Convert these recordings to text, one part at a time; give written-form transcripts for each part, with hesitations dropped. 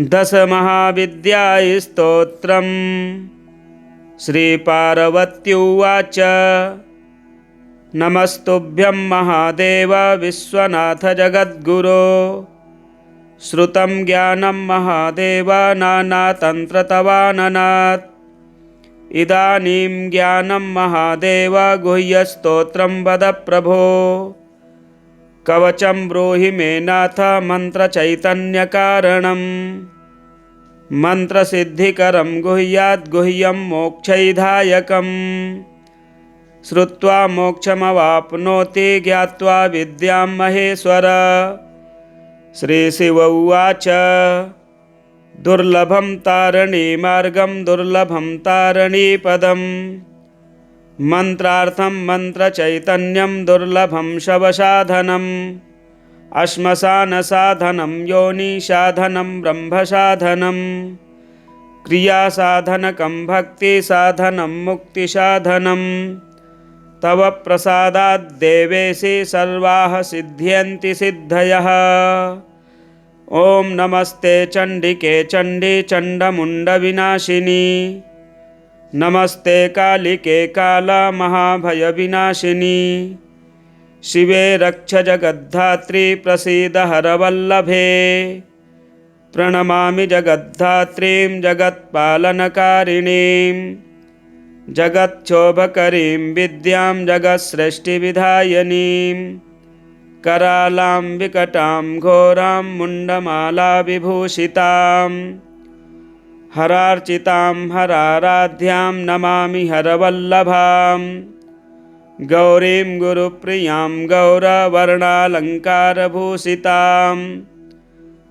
दशमहाविद्यास्तोत्रम्। श्रीपार्वत्युवाच नमस्तुभ्यं महादेव विश्वनाथ जगद्गुरो। श्रुतं ज्ञानं महादेव नानातन्त्रतवाननात्। इदानीं ज्ञानं महादेव गुह्यस्तोत्रं वद प्रभो। कवचं ब्रूहि मे नाथ मन्त्रचैतन्यकारणम्। मन्त्रसिद्धिकरं गुह्याद्गुह्यं मोक्षैधायकम्। श्रुत्वा मोक्षमवाप्नोति ज्ञात्वा विद्यां महेश्वर। श्रीशिव उवाच दुर्लभं तारणीमार्गं दुर्लभं तारणीपदम्। मन्त्रार्थं मन्त्रचैतन्यं दुर्लभं शवसाधनम्। श्मशानसाधनं योनिसाधनं ब्रह्मसाधनम्। क्रियासाधनकं भक्तिसाधनं मुक्तिसाधनम्। तव प्रसादात् देवेशि सर्वाः सिद्ध्यन्ति सिद्धयः। ॐ नमस्ते चण्डिके चण्डी चण्डमुण्डविनाशिनी। नमस्ते कालिके कालमहाभयविनाशिनी। शिवे रक्ष जगद्धात्री प्रसीद हरवल्लभे। प्रणमामि जगद्धात्रीं जगत्पालनकारिणीं। जगच्छोभकरीं विद्यां जगत्सृष्टिविधायिनीं। करालां विकटां घोरां मुण्डमालाविभूषितां। हरार्चितां हराराध्यां नमामि हरवल्लभां। गौरीं गुरुप्रियां गौरवर्णालङ्कारभूषितां।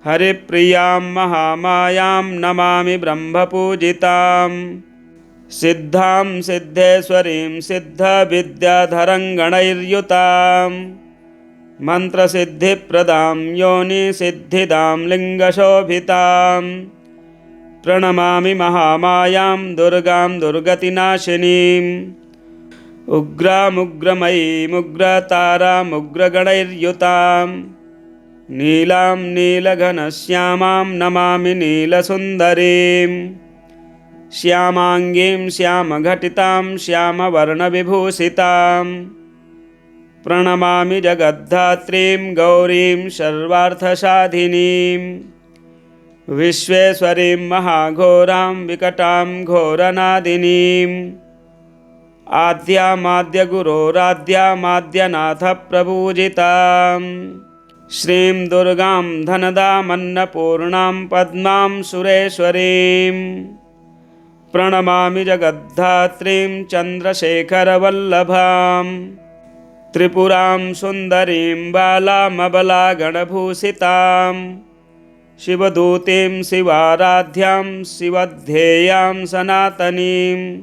हरिप्रियां महामायां नमामि ब्रह्मपूजितां। सिद्धां सिद्धेश्वरीं सिद्धविद्याधरङ्गणैर्युतां। मन्त्रसिद्धिप्रदां योनिसिद्धिदां लिङ्गशोभितां। प्रणमामि महामायां दुर्गां दुर्गतिनाशिनीम्। उग्रामुग्रमयीमुग्रतारामुग्रगणैर्युतां। नीलां नीलघनश्यामां नमामि नीलसुन्दरीं। श्यामाङ्गीं श्यामघटितां श्यामवर्णविभूषितां। प्रणमामि जगद्धात्रीं गौरीं सर्वार्थसाधिनीं। विश्वेश्वरीं महाघोरां विकटां घोरनादिनीम्। आद्यामाद्यगुरोराद्यामाद्यनाथप्रपूजितां। श्रीं दुर्गां धनदामन्नपूर्णां पद्मां सुरेश्वरीं। प्रणमामि जगद्धात्रीं चन्द्रशेखरवल्लभां। त्रिपुरां सुन्दरीं बालामबलागणभूषितां। शिवदूतीं शिवाराध्यां शिवध्येयां सनातनीं।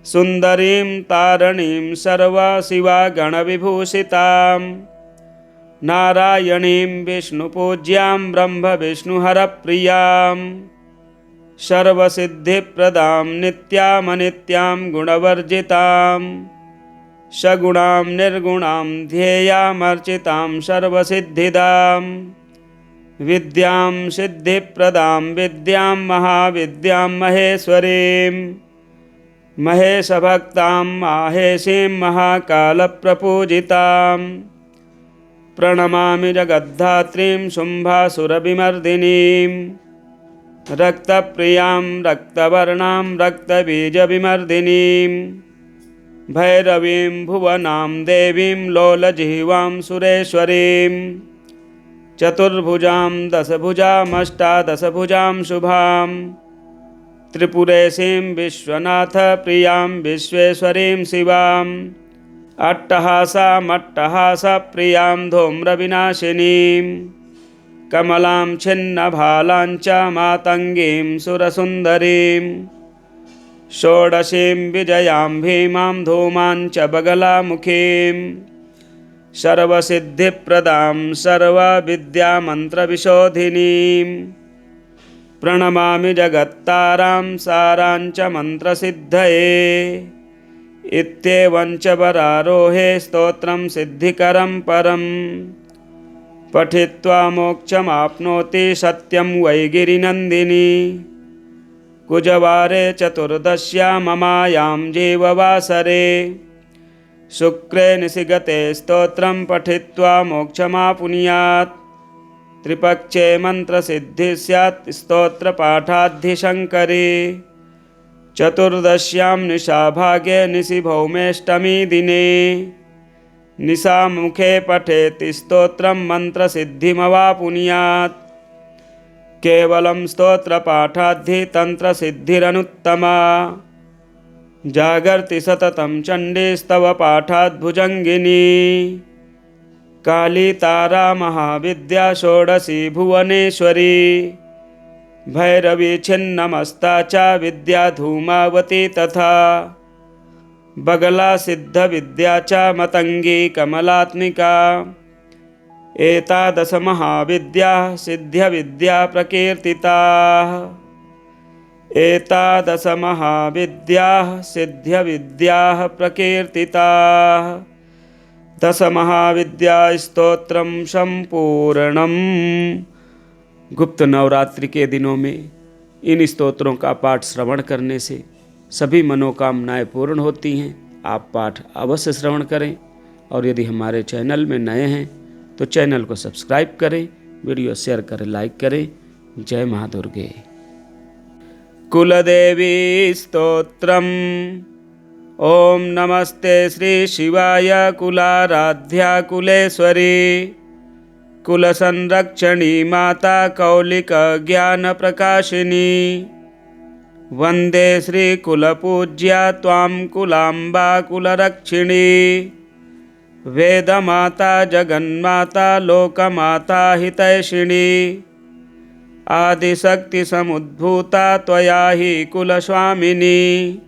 सुन्दरीं तारणीं सर्वशिवागणविभूषितां। नारायणीं विष्णुपूज्यां ब्रह्मविष्णुहरप्रियां। सर्वसिद्धिप्रदां नित्यामनित्यां गुणवर्जितां। सगुणां निर्गुणां ध्येयामर्चितां सर्वसिद्धिदां। विद्यां सिद्धिप्रदां विद्यां महाविद्यां महेश्वरीं। महेशभक्तां माहेशीं महाकालप्रपूजितां। प्रणमामि जगद्धात्रीं शुम्भासुरविमर्दिनीं। रक्तप्रियां रक्तवर्णां रक्तबीजविमर्दिनीं। भैरवीं भुवनां देवीं लोलजिह्वां सुरेश्वरीं। चतुर्भुजां दशभुजामष्टादशभुजां शुभां। त्रिपुरेशीं विश्वनाथप्रियां विश्वेश्वरीं शिवां। अट्टहासामट्टहासप्रियां धूम्रविनाशिनीं। कमलां छिन्नभालां च मातङ्गीं सुरसुन्दरीं। षोडशीं विजयां भीमां धूमां च बगलामुखीं। सर्वसिद्धिप्रदां सर्वविद्यामन्त्रविशोधिनीं। प्रणमामि जगत्तारां सारां च मन्त्रसिद्धये। इत्येवं च वरारोहे स्तोत्रं सिद्धिकरं परम्। पठित्वा मोक्षमाप्नोति सत्यं वै गिरिनन्दिनी। कुजवारे चतुर्दश्यां ममायां जीववासरे शुक्रे निशिगते स्तोत्रं पठित्वा मोक्षमापुनुयात्। त्रिपक्षे मन्त्रसिद्धिः स्यात् स्तोत्रपाठाद्धिशङ्करे। चतुर्दश्यां निशाभागे निशिभौमेष्टमी दिने निशामुखे पठेत् स्तोत्रं मन्त्रसिद्धिमवापुनुयात्। केवलं स्तोत्रपाठाद्धि तन्त्रसिद्धिरनुत्तमा। जागर्ति सततं चण्डीस्तव पाठाद्भुजङ्गिनी। काली तारा महाविद्या षोडशी भुवनेश्वरी। भैरवी छिन्नमस्ता च विद्या धूमावती तथा। बगला सिद्धविद्या च मतंगी कमलात्मिका। एतादश महाविद्याः सिद्ध्यविद्या प्रकीर्तिताः। एतादश महाविद्याः सिद्ध्यविद्याः प्रकीर्तिताः। दश महाविद्या स्तोत्रम संपूर्णम। गुप्त नवरात्रि के दिनों में इन स्तोत्रों का पाठ श्रवण करने से सभी मनोकामनाएं पूर्ण होती हैं। आप पाठ अवश्य श्रवण करें और यदि हमारे चैनल में नए हैं तो चैनल को सब्सक्राइब करें, वीडियो शेयर करें, लाइक करें। जय महादुर्गे। कुलदेवी स्तोत्रम। ओम नमस्ते श्री शिवाय कुलाराध्या कुलेश्वरी। कुलसंरक्षणी माता कौलिक ज्ञान प्रकाशिनी। वंदे श्री कुलपूज्या त्वां कुलाम्बा कुलरक्षिणी। वेदमाता जगन्माता लोकमाता हितैषिणी। आदिशक्ति समुद्भूता त्वया हि कुलस्वामिनी।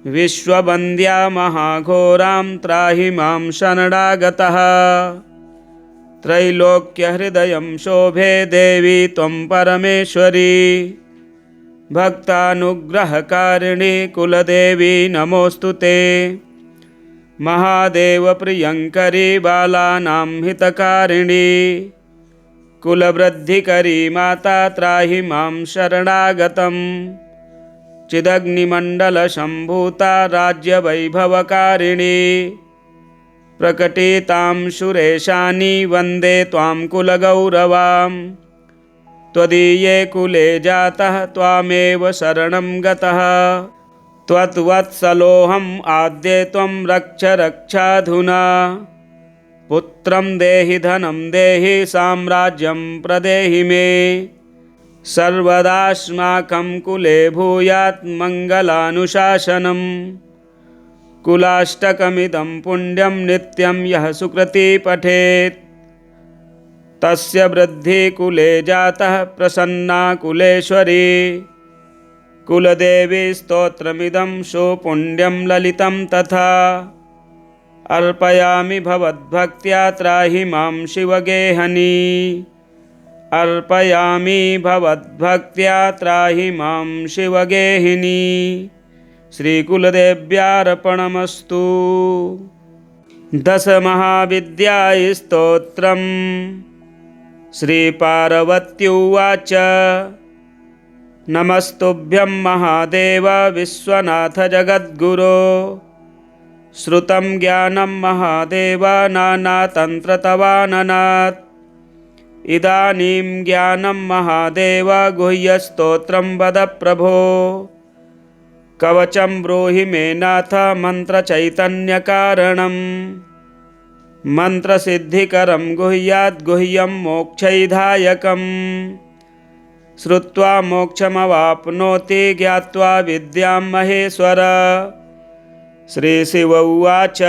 विश्ववन्द्या महाघोरां त्राहि मां शरणागतः। त्रैलोक्यहृदयं शोभे देवी त्वं परमेश्वरी। भक्तानुग्रहकारिणी कुलदेवी नमोऽस्तु ते। महादेव प्रियंकरी बालानां हितकारिणी। कुलवृद्धिकरी माता त्राहि मां शरणागतं। चिदग्निमण्डलसम्भूता राज्यवैभवकारिणी। प्रकटितां सुरेशानि वन्दे त्वां कुलगौरवां। त्वदीये कुले जातः त्वामेव शरणं गतः। त्वद्वत्सलोऽहम् आद्ये त्वं रक्ष रक्षाधुना। पुत्रं देहि धनं देहि साम्राज्यं प्रदेहि मे। सर्वदास्माकं कुले भूयात् मङ्गलानुशासनम्। कुलाष्टकमिदं पुण्यं नित्यं यः सुकृती पठेत्। तस्य वृद्धि कुले जातः प्रसन्ना कुलेश्वरी। कुलदेवी स्तोत्रमिदं सुपुण्यं ललितं तथा। अर्पयामि भवद्भक्त्या त्राहि मां शिवगेहनी। अर्पयामि भवद्भक्त्या त्राहि मां शिवगेहिनी। श्रीकुलदेव्यार्पणमस्तु। दश महाविद्या स्तोत्रम्। श्रीपार्वत्युवाच नमस्तुभ्यं महादेव विश्वनाथ जगद्गुरो। श्रुतं ज्ञानं महादेव नानातन्त्रतवाननात्। इदानीं ज्ञानं महादेव गुह्यस्तोत्रं वद प्रभो। कवचं ब्रूहि मे नाथ मन्त्रचैतन्यकारणम्। मन्त्रसिद्धिकरं गुह्याद् गुह्यं मोक्षैधायकम्। श्रुत्वा मोक्षमवाप्नोति ज्ञात्वा विद्यां महेश्वर। श्रीशिव उवाच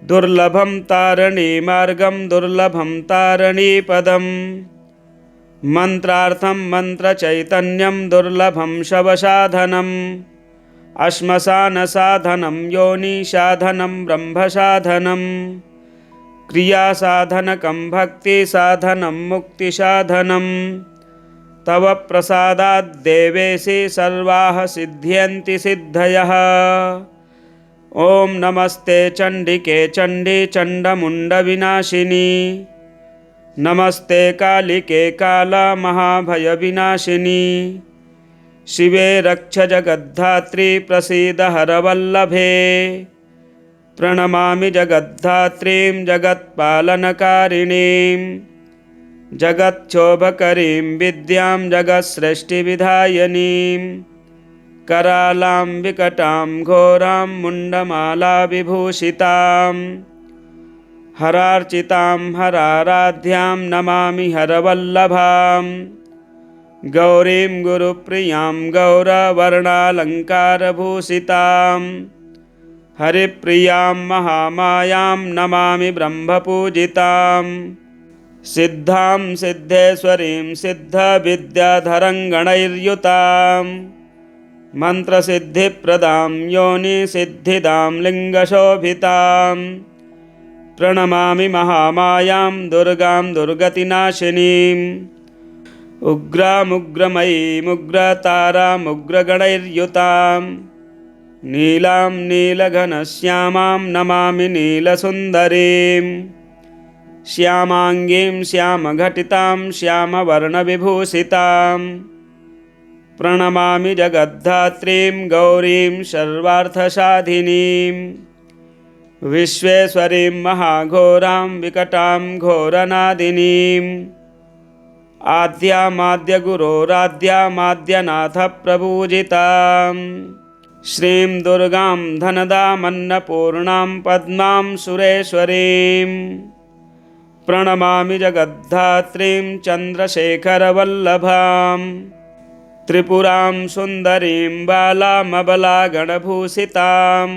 दुर्लभं तारणी दुर्लभं तारणी मंत्रार्थं मंत्रचैतन्यं दुर्लभं शवसाधनम्। श्मशानसाधनं योनिसाधनं ब्रह्मसाधनं। क्रियासाधनकं भक्तिसाधनं मुक्तिसाधनं। तव प्रसादात् देवेशि सर्वाः सिद्ध्यन्ति सिद्धयः। ॐ नमस्ते चण्डिके चण्डी चण्डमुण्डविनाशिनी। नमस्ते कालिके कालमहाभयविनाशिनी शिवे रक्ष जगद्धात्री प्रसीद हरवल्लभे प्रणमामि जगद्धात्रीं जगत्पालनकारिणीं जगच्छोभकरीं विद्यां जगत्सृष्टिविधायनीं करालां विकटां घोरां मुण्डमालाविभूषितां हरार्चितां हराराध्यां नमामि हरवल्लभां गौरीं गुरुप्रियां गौरवर्णालङ्कारभूषितां हरिप्रियां महामायां नमामि ब्रह्मपूजितां सिद्धां सिद्धेश्वरीं सिद्धविद्याधरङ्गणैर्युतां मन्त्रसिद्धिप्रदां योनिसिद्धिदां लिङ्गशोभितां प्रणमामि महामायां दुर्गां दुर्गतिनाशिनीम् उग्रामुग्रमयीमुग्रतारामुग्रगणैर्युतां नीलां नीलघनश्यामां नमामि नीलसुन्दरीं श्यामाङ्गीं श्यामघटितां श्यामवर्णविभूषितां प्रणमामि जगद्धात्रीं गौरीं सर्वार्थसाधिनीं विश्वेश्वरीं महाघोरां विकटां घोरनादिनीम् आद्यामाद्यगुरोराद्यामाद्यनाथप्रपूजितां श्रीं दुर्गां धनदामन्नपूर्णां पद्मां सुरेश्वरीं प्रणमामि जगद्धात्रीं चन्द्रशेखरवल्लभां त्रिपुरां सुन्दरीं बालामबलागणभूषितां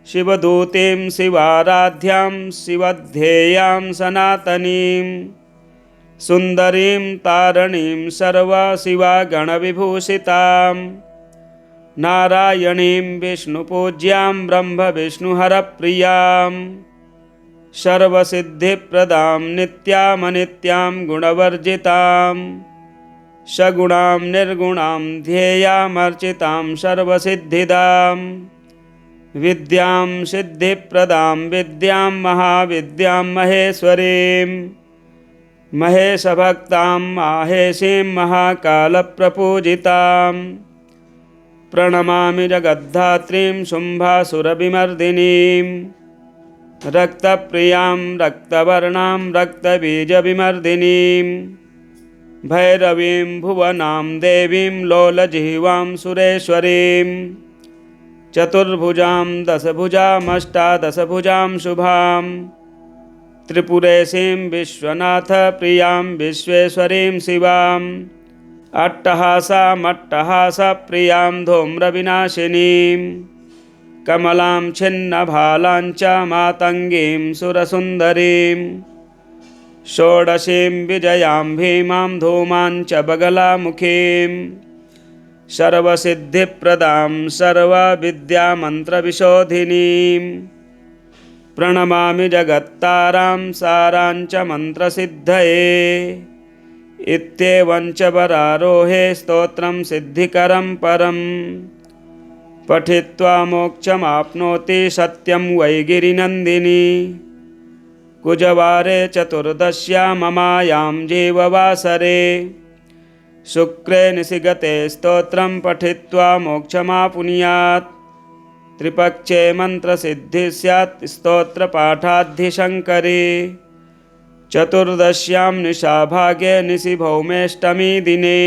शिवदूतीं शिवाराध्यां शिवध्येयां सनातनीं सुन्दरीं तारणीं सर्वशिवागणविभूषितां नारायणीं विष्णुपूज्यां ब्रह्मविष्णुहरप्रियां सर्वसिद्धिप्रदां नित्यामनित्यां गुणवर्जितां सगुणां निर्गुणां ध्येयामर्चितां सर्वसिद्धिदां विद्यां सिद्धिप्रदां विद्यां महाविद्यां महेश्वरीं महेशभक्तां माहेशीं महाकालप्रपूजितां प्रणमामि जगद्धात्रीं शुम्भासुरविमर्दिनीं रक्तप्रियां रक्तवर्णां रक्तबीजविमर्दिनीं भैरवीं भुवनां देवीं लोलजिह्वां सुरेश्वरीं चतुर्भुजां दशभुजामष्टादशभुजां शुभां त्रिपुरेशीं विश्वनाथप्रियां विश्वेश्वरीं शिवां अट्टहासामट्टहासप्रियां धूम्रविनाशिनीं कमलां छिन्नभालां च मातङ्गीं सुरसुन्दरीं षोडशीं विजयां भीमां धूमां च बगलामुखीं सर्वसिद्धिप्रदां सर्वविद्यामन्त्रविशोधिनीं प्रणमामि जगत्तारां सारां च मन्त्रसिद्धये इत्येवं च वरारोहे स्तोत्रं सिद्धिकरं परं पठित्वा मोक्षमाप्नोति सत्यं वै गिरिनन्दिनी कुजवारे चतुर्दश्यां ममायां जीववासरे शुक्रे निशिगते स्तोत्रं पठित्वा मोक्षमापुनुयात् त्रिपक्षे मन्त्रसिद्धिः स्यात् स्तोत्रपाठाद्धिशङ्करे चतुर्दश्यां निशाभागे निशिभौमेष्टमी दिने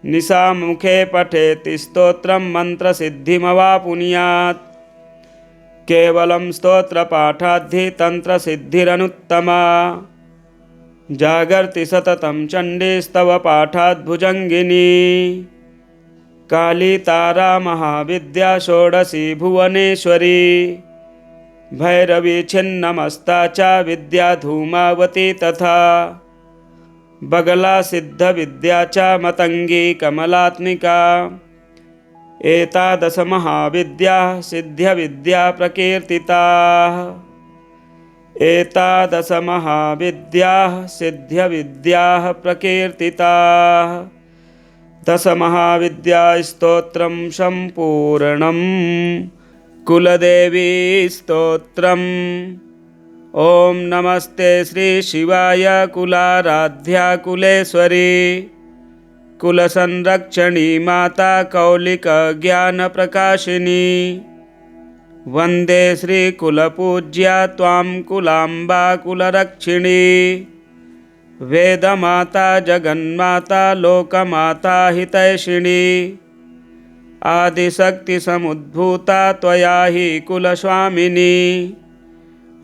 निशामुखे पठेत् स्तोत्रं मन्त्रसिद्धिमवापुनुयात् केवलं स्तोत्रपाठाद्धि तन्त्रसिद्धिरनुत्तमा जागर्ति सततं चण्डीस्तव पाठात् भुजङ्गिनी काली तारा महाविद्या षोडशी भुवनेश्वरी भैरवी छिन्नमस्ता च विद्या धूमावती तथा बगला सिद्धविद्या च मतंगी कमलात्मिका एतादश महाविद्याः सिद्ध्यविद्या प्रकीर्तिताः एतादश महाविद्याः सिद्ध्यविद्याः प्रकीर्तिताः दश महाविद्या स्तोत्रं सम्पूर्णम् कुलदेवी स्तोत्रम् ॐ नमस्ते श्री शिवाय कुलाराध्या कुलेश्वरी कुलसंरक्षणी माता कौलिक ज्ञान प्रकाशिनी वंदे श्री कुलपूज्या त्वां कुलांबा कुलरक्षिणी वेदमाता जगन्माता लोकमाता हितैषिणी आदिशक्ति समुद्भूता त्वया हि कुलस्वामिनी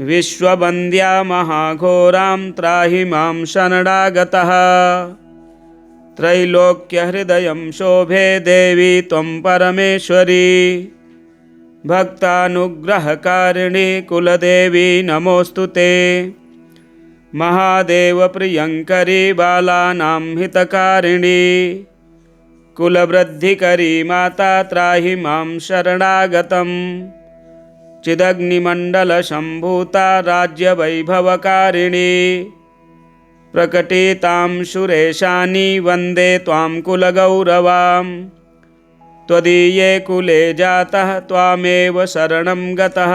विश्ववन्द्या महाघोरां त्राहि मां शरणागतः त्रैलोक्यहृदयं शोभे देवी त्वं परमेश्वरी भक्तानुग्रहकारिणी कुलदेवी नमोऽस्तु ते महादेव प्रियंकरी बालानां हितकारिणी कुलवृद्धिकरी माता त्राहि मां शरणागतम् चिदग्निमण्डलसम्भूता राज्यवैभवकारिणी प्रकटितां सुरेशानि वन्दे त्वां कुलगौरवां त्वदीये कुले जातः त्वामेव शरणं गतः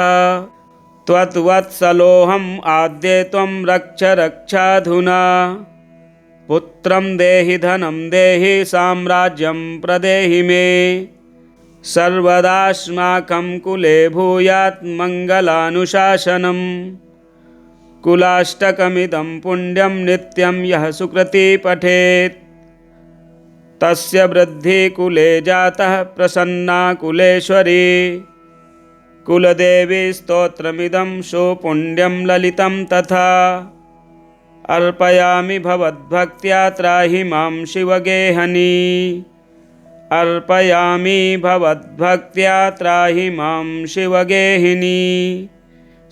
त्वद्वत्सलोऽहम् आद्ये त्वं रक्ष रक्षाधुना पुत्रं देहि धनं देहि साम्राज्यं प्रदेहि मे सर्वदास्माकं कुले भूयात् मङ्गलानुशासनम् कुलाष्टकमिदं पुण्यं नित्यं यः सुकृती पठेत् तस्य वृद्धि कुले जातः प्रसन्ना कुलेश्वरी कुलदेवी स्तोत्रमिदं सुपुण्यं ललितं तथा अर्पयामि भवद्भक्त्या त्राहि मां शिवगेहनी अर्पयामि भवद्भक्त्या त्राहि मां शिवगेहिनी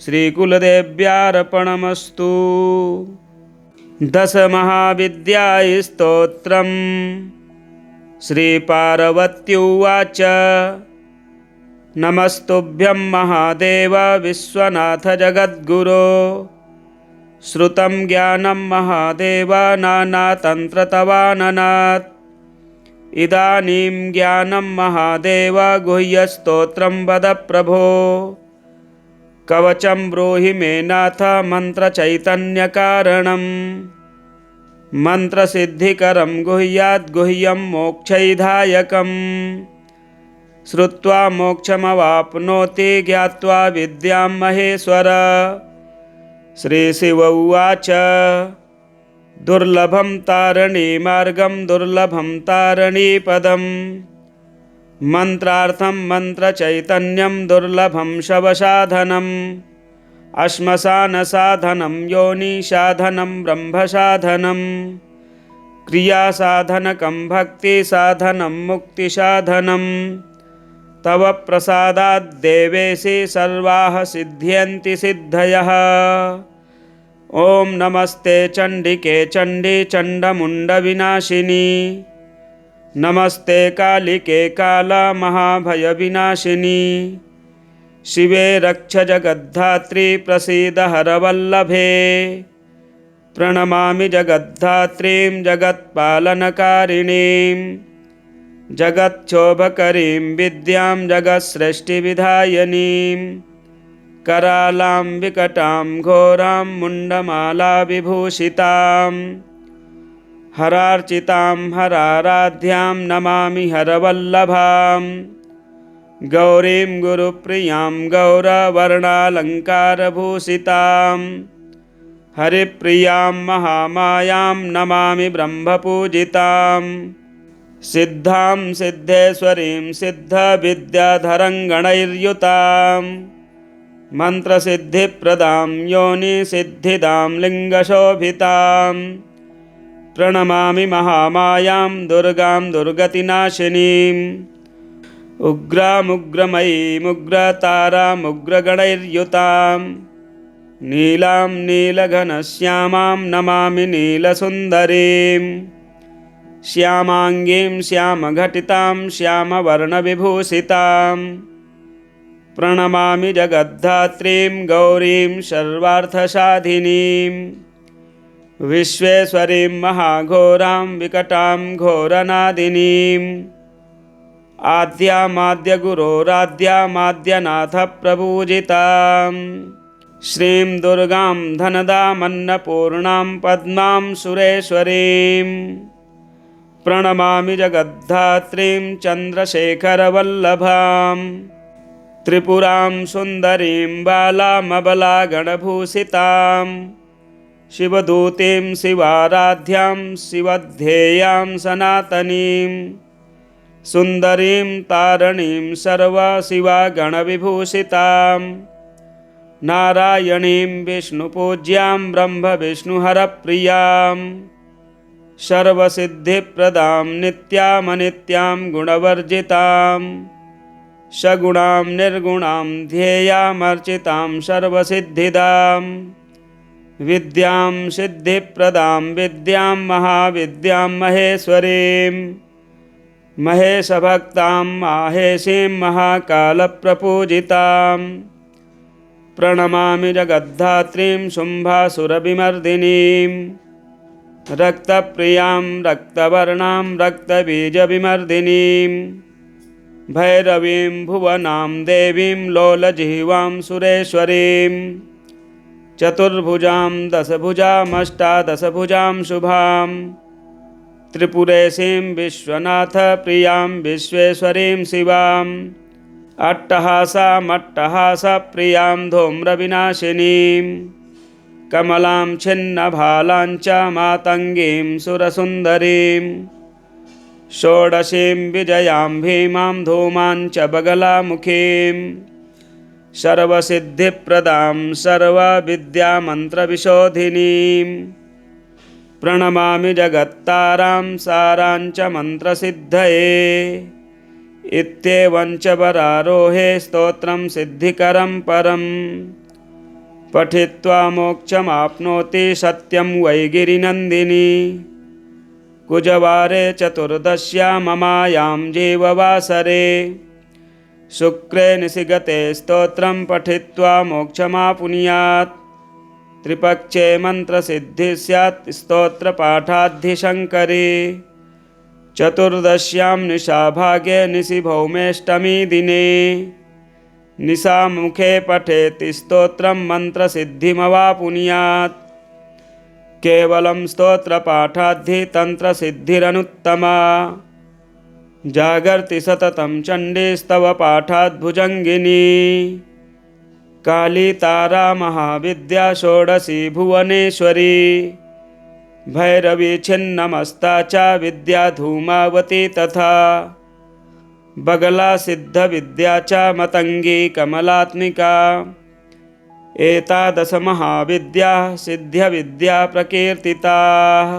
श्रीकुलदेव्यार्पणमस्तु। दशमहाविद्यास्तोत्रम् श्रीपार्वत्युवाच नमस्तुभ्यं महादेव विश्वनाथ जगद्गुरो श्रुतं ज्ञानं महादेव नानातन्त्रतवाननात् इदानीं ज्ञानं महादेव गुह्यस्तोत्रं वद प्रभो कवचं ब्रूहि मे नाथ मन्त्रचैतन्यकारणं मन्त्रसिद्धिकरं गुह्याद्गुह्यं मोक्षैधायकम् श्रुत्वा मोक्षमवाप्नोति ज्ञात्वा विद्यां महेश्वर श्रीशिव उवाच दुर्लभं तारणीमार्गं दुर्लभं तारणीपदं मन्त्रार्थं मन्त्रचैतन्यं दुर्लभं शवसाधनम् श्मशानसाधनं योनिसाधनं ब्रह्मसाधनं क्रियासाधनकं भक्तिसाधनं मुक्तिसाधनं तव प्रसादात् देवेशि सर्वाः सिद्ध्यन्ति सिद्धयः। ॐ नमस्ते चण्डिके चण्डी चण्डमुण्डविनाशिनी नमस्ते कालिके कालमहाभयविनाशिनी शिवे रक्ष जगद्धात्री प्रसीद हरवल्लभे प्रणमामि जगद्धात्रीं जगत्पालनकारिणीं जगच्छोभकरीं विद्यां जगत्सृष्टिविधायनीं करालां विकटां घोरां मुण्डमालाविभूषितां हरार्चितां हराराध्यां नमामि हरवल्लभां गौरीं गुरुप्रियां गौरवर्णालङ्कारभूषितां हरिप्रियां महामायां नमामि ब्रह्मपूजितां सिद्धां सिद्धेश्वरीं सिद्धविद्याधरङ्गणैर्युतां मन्त्रसिद्धिप्रदां योनिसिद्धिदां लिङ्गशोभितां प्रणमामि महामायां दुर्गां दुर्गतिनाशिनीम् उग्रामुग्रमयीमुग्रतारामुग्रगणैर्युतां नीलां नीलघनश्यामां नमामि नीलसुन्दरीं श्यामाङ्गीं श्यामघटितां श्यामवर्णविभूषितां प्रणमामि जगद्धात्रीं गौरीं सर्वार्थसाधिनीं विश्वेश्वरीं महाघोरां विकटां घोरनादिनीं आद्यामाद्यगुरोराद्यामाद्यनाथप्रपूजितां श्रीं दुर्गां धनदामन्नपूर्णां पद्मां सुरेश्वरीं प्रणमामि जगद्धात्रीं चन्द्रशेखरवल्लभां त्रिपुरां सुन्दरीं बालामबलागणभूषितां शिवदूतीं शिवाराध्यां शिवध्येयां सनातनीं सुन्दरीं तारणीं सर्वशिवागणविभूषितां नारायणीं विष्णुपूज्यां ब्रह्मविष्णुहरप्रियां सर्वसिद्धिप्रदां नित्यामनित्यां गुणवर्जितां सगुणां निर्गुणां ध्येयामर्चितां सर्वसिद्धिदां विद्यां सिद्धिप्रदां विद्यां महाविद्यां महेश्वरीं महेशभक्तां माहेशीं महाकालप्रपूजितां प्रणमामि जगद्धात्रीं शुम्भासुरविमर्दिनीं रक्तप्रियां रक्तवर्णां रक्तबीजविमर्दिनीं भैरवीं भुवनां देवीं लोलजिह्वां सुरेश्वरीं चतुर्भुजां दशभुजामष्टादशभुजां शुभां त्रिपुरेशीं विश्वनाथप्रियां विश्वेश्वरीं शिवाम् अट्टहासामट्टहासप्रियां धूम्रविनाशिनीं कमलां छिन्नभालां च मातङ्गीं सुरसुन्दरीं षोडशीं विजयां भीमां धूमां च बगलामुखीं सर्वसिद्धिप्रदां सर्वविद्यामन्त्रविशोधिनीं प्रणमामि जगत्तारां सारां च मन्त्रसिद्धये इत्येवं च वरारोहे स्तोत्रं सिद्धिकरं परं पठित्वा मोक्षमाप्नोति सत्यं वै गिरिनन्दिनी कुजवारे चतुर्दश्यां ममायां जीववासरे शुक्रे निशिगते स्तोत्रं पठित्वा मोक्षमापुनुयात् त्रिपक्षे मन्त्रसिद्धिः स्यात् स्तोत्रपाठाद्धिशङ्करे चतुर्दश्यां निशाभागे निशिभौमेष्टमी दिने निशामुखे पठेत् स्तोत्रं मन्त्रसिद्धिमवापुनुयात् केवलं स्तोत्रपाठाद्धि तन्त्रसिद्धिरनुत्तमा जागर्ति सततं चण्डीस्तव पाठाद्भुजङ्गिनी काली तारा महाविद्या षोडशी भुवनेश्वरी भैरवी छिन्नमस्ता च विद्या धूमावती तथा बगला सिद्धविद्या च मतंगी कमलात्मिका एतादश महाविद्याः सिद्ध्यविद्या प्रकीर्तिताः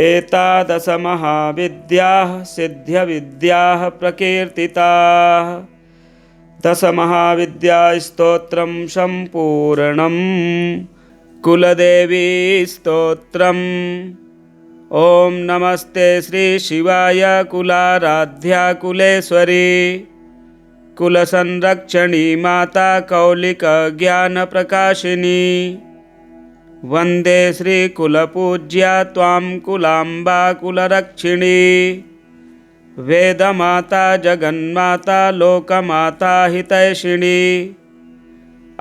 एतादश महाविद्याः सिद्ध्यविद्याः प्रकीर्तिताः दश महाविद्या स्तोत्रं सम्पूर्णम् कुलदेवी स्तोत्रम् ओं नमस्ते श्री शिवाय कुलाराध्या कुलेश्वरी कुलसंरक्षणी माता कौलिक ज्ञान प्रकाशिनी वंदे श्री कुलपूज्या त्वां कुलांबा कुलरक्षिणी वेदमाता जगन्माता लोकमाता हितैषिणी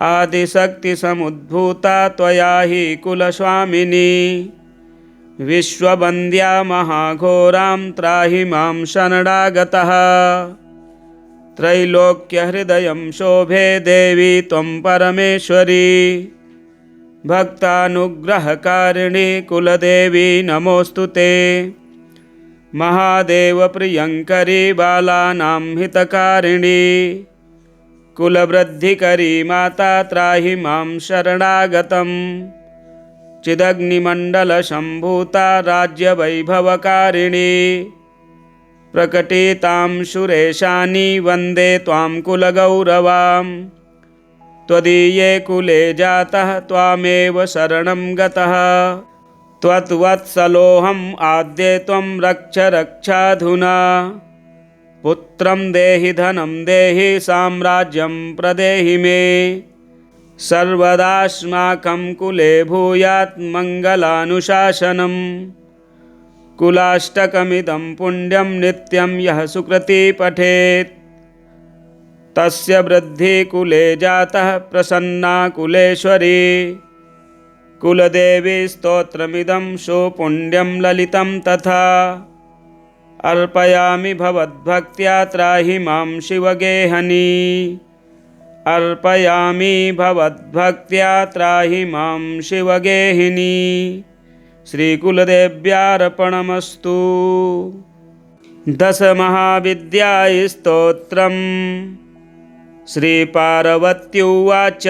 आदिशक्ति समुद्भूता त्वया हि कुलस्वामिनी विश्ववन्द्या महाघोरां त्राहि मां शरणागतः त्रैलोक्यहृदयं शोभे देवी त्वं परमेश्वरी भक्तानुग्रहकारिणी कुलदेवी नमोऽस्तु ते महादेवप्रियङ्करी बालानां हितकारिणी कुलवृद्धिकरी माता त्राहि मां शरणागतं चिदग्निमण्डलसम्भूता राज्यवैभवकारिणी प्रकटितां सुरेशानि वन्दे त्वां कुलगौरवां त्वदीये कुले जातः त्वामेव शरणं गतः त्वद्वत्सलोऽहम् आद्ये त्वं रक्ष रक्षाधुना पुत्रं देहि धनं देहि साम्राज्यं प्रदेहि मे सर्वदास्माकं कुले भूयात् मङ्गलानुशासनम् कुलाष्टकमिदं पुण्यं नित्यं यः सुकृती पठेत् तस्य वृद्धिकुले जातः प्रसन्ना कुलेश्वरी। कुलदेवी स्तोत्रमिदं सुपुण्यं ललितं तथा। अर्पयामि भवद्भक्त्या त्राहि मां शिवगेहनी। अर्पयामि भवद्भक्त्या त्राहि मां शिवगेहिनी। श्रीकुलदेव्यार्पणमस्तु। दशमहाविद्यास्तोत्रम्। श्रीपार्वत्युवाच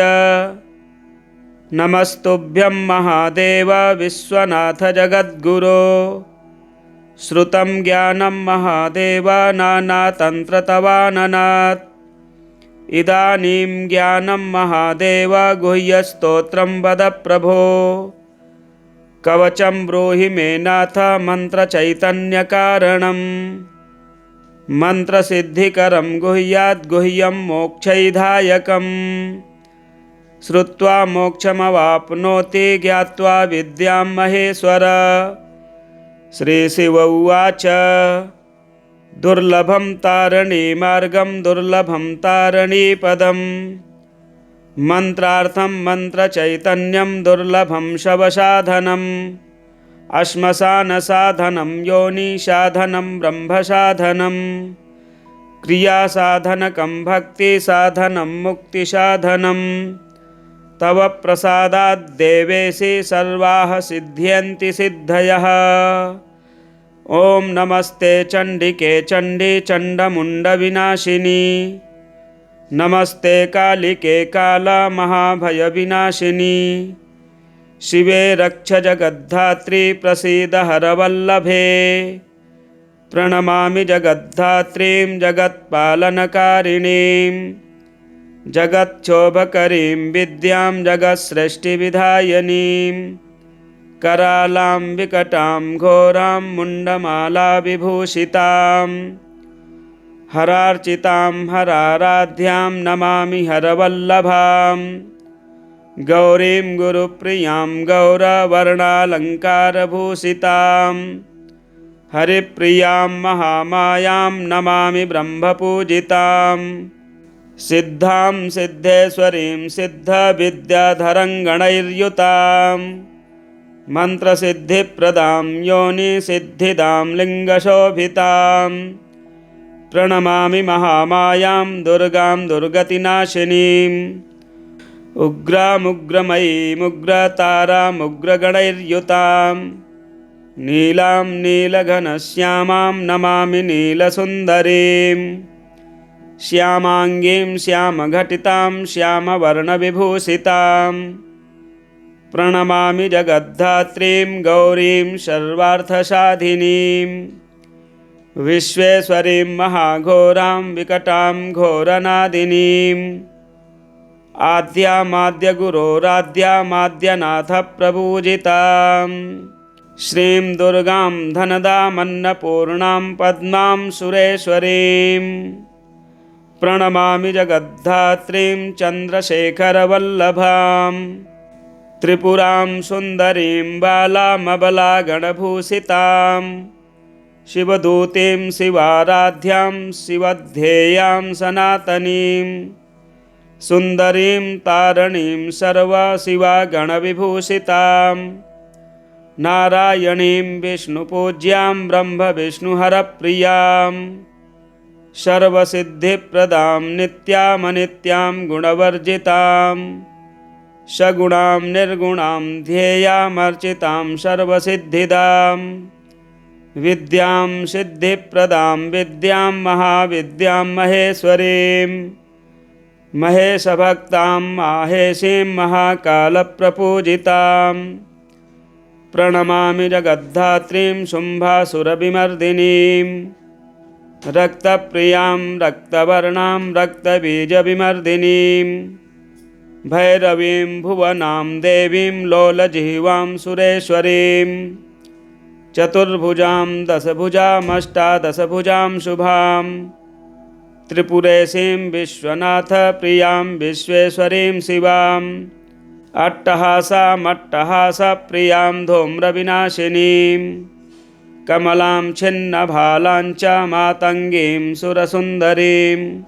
नमस्तुभ्यं महादेव विश्वनाथ जगद्गुरो। श्रुतं ज्ञानं महादेव नानातन्त्रतवाननात्। इदानीं ज्ञानं महादेव गुह्यस्तोत्रं वद प्रभो। कवचं ब्रूहि मे नाथ मन्त्रचैतन्यकारणम्। मन्त्रसिद्धिकरं गुह्याद् गुह्यं मोक्षैधायकम्। श्रुत्वा मोक्षमवाप्नोति ज्ञात्वा विद्यां महेश्वर। श्रीशिव उवाच दुर्लभं तारणी दुर्लभं तारणी मन्त्रार्थं मन्त्रचैतन्यं दुर्लभं शवसाधनम्। श्मशानसाधनं योनिसाधनं ब्रह्मसाधनं। क्रियासाधनकं भक्तिसाधनं मुक्तिसाधनं। तव प्रसादाद् देवेशि सर्वाः सिद्ध्यन्ति सिद्धयः। ॐ नमस्ते चण्डिके चण्डी चण्डमुण्डविनाशिनी। नमस्ते कालिके कालमहाभयविनाशिनी। शिवे रक्ष जगद्धात्री प्रसीद हरवल्लभे। प्रणमामि जगद्धात्रीं जगत्पालनकारिणीं। जगच्छोभकरीं विद्यां जगत्सृष्टिविधायनीं। करालां विकटां घोरां मुण्डमालाविभूषितां। हरार्चितां हराराध्यां नमामि हरवल्लभां। गौरीं गुरुप्रियां गौरवर्णालङ्कारभूषितां। हरिप्रियां महामायां नमामि ब्रह्मपूजितां। सिद्धां सिद्धेश्वरीं सिद्धविद्याधरङ्गणैर्युतां। मन्त्रसिद्धिप्रदां योनिसिद्धिदां लिङ्गशोभितां। प्रणमामि महामायां दुर्गां दुर्गतिनाशिनीम्। उग्रामुग्रमयीमुग्रतारामुग्रगणैर्युतां। नीलां नीलघनश्यामां नमामि नीलसुन्दरीं। श्यामाङ्गीं श्यामघटितां श्यामवर्णविभूषितां। प्रणमामि जगद्धात्रीं गौरीं सर्वार्थसाधिनीं। विश्वेश्वरीं महाघोरां विकटां घोरनादिनीम्। आद्यामाद्यगुरोराद्यामाद्यनाथप्रपूजितां। श्रीं दुर्गां धनदामन्नपूर्णां पद्मां सुरेश्वरीं। प्रणमामि जगद्धात्रीं चन्द्रशेखरवल्लभां। त्रिपुरां सुन्दरीं बालामबलागणभूषितां। शिवदूतीं शिवाराध्यां शिवध्येयां सनातनीं। सुन्दरीं तारणीं सर्वशिवागणविभूषितां। नारायणीं विष्णुपूज्यां ब्रह्मविष्णुहरप्रियां। सर्वसिद्धिप्रदां नित्यामनित्यां गुणवर्जितां। सगुणां निर्गुणां ध्येयामर्चितां सर्वसिद्धिदां। विद्यां सिद्धिप्रदां विद्यां महाविद्यां महेश्वरीं। महेशभक्तां माहेशीं महाकालप्रपूजितां। प्रणमामि जगद्धात्रीं शुम्भासुरविमर्दिनीं। रक्तप्रियां रक्तवर्णां रक्तबीजविमर्दिनीं। भैरवीं भुवनां देवीं लोलजिह्वां सुरेश्वरीं। चतुर्भुजां दशभुजामष्टादशभुजां शुभां। त्रिपुरेशीं विश्वनाथप्रियां विश्वेश्वरीं शिवाम्। अट्टहासामट्टहासप्रियां धूम्रविनाशिनीं। कमलां छिन्नभालां च मातङ्गीं सुरसुन्दरीं।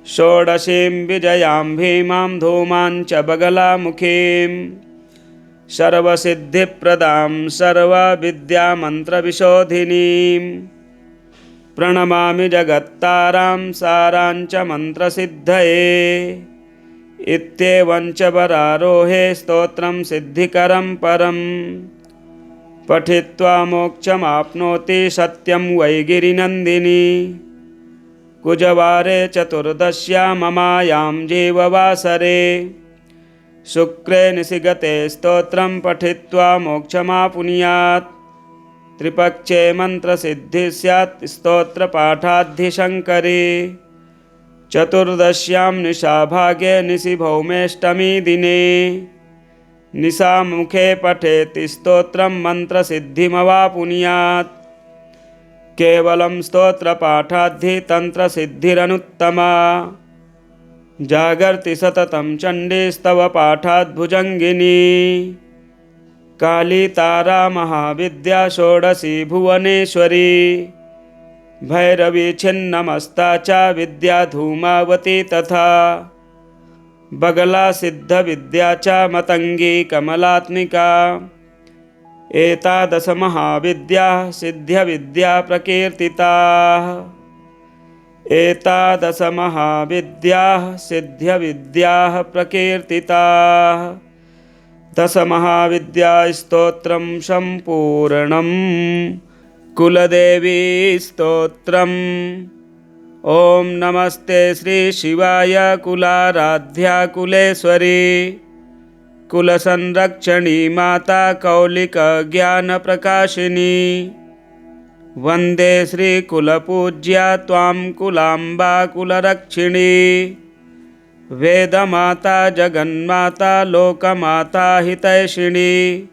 षोडशीं विजयां भीमां धूमां च बगलामुखीं सर्वसिद्धिप्रदां सर्वविद्यामन्त्रविशोधिनीं प्रणमामि जगत्तारां सारां च मन्त्रसिद्धये। इत्येवं च वरारोहे स्तोत्रं सिद्धिकरं परं पठित्वा मोक्षमाप्नोति सत्यं वै गिरिनन्दिनी। कुजवारे चतुर्दश्यां ममायां जीववासरे शुक्रे निशिगते स्तोत्रं पठित्वा मोक्षमापुनुयात्। त्रिपक्षे मन्त्रसिद्धिः स्यात् स्तोत्रपाठाद्धिशङ्करे। चतुर्दश्यां निशाभागे निशिभौमेष्टमी दिने निशामुखे पठेत् स्तोत्रं मन्त्रसिद्धिमवापुनुयात्। केवलं स्तोत्रपाठाद्धि तन्त्रसिद्धिरनुत्तमा। जागर्ति सततं चण्डीस्तव पाठात् भुजङ्गिनी। काली तारा महाविद्या षोडशी भुवनेश्वरी। भैरवी छिन्नमस्ता च विद्या धूमावती तथा। बगला सिद्धविद्या च मतंगी कमलात्मिका। एतादश महाविद्याः सिद्ध्यविद्या प्रकीर्तिताः। एतादश महाविद्याः सिद्ध्यविद्याः प्रकीर्तिताः। दश महाविद्या स्तोत्रं सम्पूर्णम्। कुलदेवी स्तोत्रम्। ओम नमस्ते श्री शिवाय कुलाराध्या कुलेश्वरी कुलसंरक्षणी माता कौलिक ज्ञान प्रकाशिनी। वंदे श्री कुलपूज्या त्वां कुलांबा कुलरक्षिणी। वेदमाता जगन्माता लोकमाता हितैषिणी।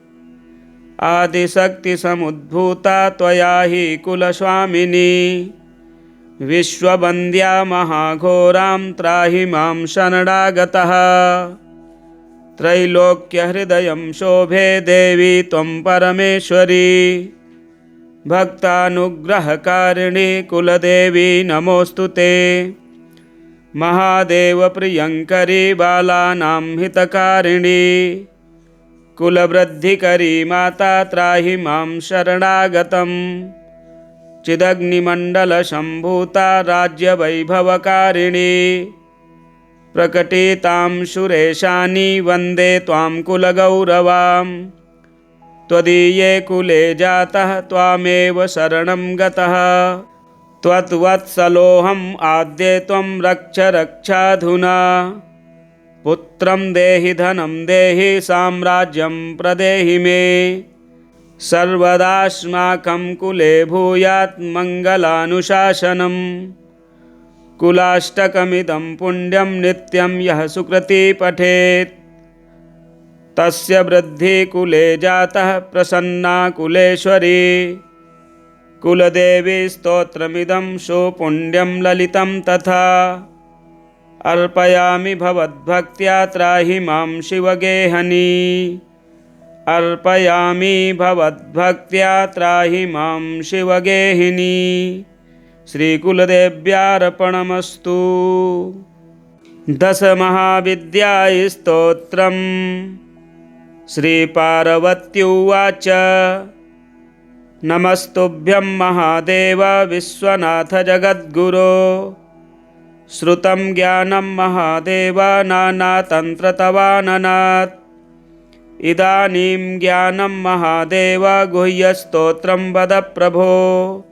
आदिशक्ति समुद्भूता त्वया हि कुलस्वामिनी। विश्ववन्द्या महाघोरां त्राहि मां शरणागतः। त्रैलोक्यहृदयं शोभे देवी त्वं परमेश्वरी। भक्तानुग्रहकारिणी कुलदेवी नमोऽस्तु ते। महादेव प्रियङ्करी बालानां हितकारिणी। कुलवृद्धिकरी माता त्राहि मां शरणागतम्। चिदग्निमण्डलसम्भूता राज्यवैभवकारिणी। प्रकटितां सुरेशानि वन्दे त्वां कुलगौरवां। त्वदीये कुले जातः त्वामेव शरणं गतः। त्वद्वत्सलोऽहम् आद्ये त्वं रक्ष रक्षाधुना। पुत्रं देहि धनं देहि साम्राज्यं प्रदेहि मे। सर्वदास्माकं कुले भूयात् मङ्गलानुशासनम्। कुलाष्टकमिदं पुण्यं नित्यं यः सुकृती पठेत्। तस्य वृद्धिः कुले जातः प्रसन्ना कुलेश्वरी। कुलदेवी स्तोत्रमिदं सुपुण्यं ललितं तथा। अर्पयामि भवद्भक्त्या त्राहि मां शिवगेहनी। अर्पयामि भवद्भक्त्या त्राहि मां शिवगेहिनी। श्रीकुलदेव्यार्पणमस्तु। दश महाविद्या स्तोत्रम्। श्रीपार्वती उवाच नमस्तुभ्यं महादेव विश्वनाथ जगद्गुरो। श्रुतं ज्ञानं महादेव नानातन्त्रतवाननात्। इदानीं ज्ञानं महादेव गुह्यस्तोत्रं वद प्रभो।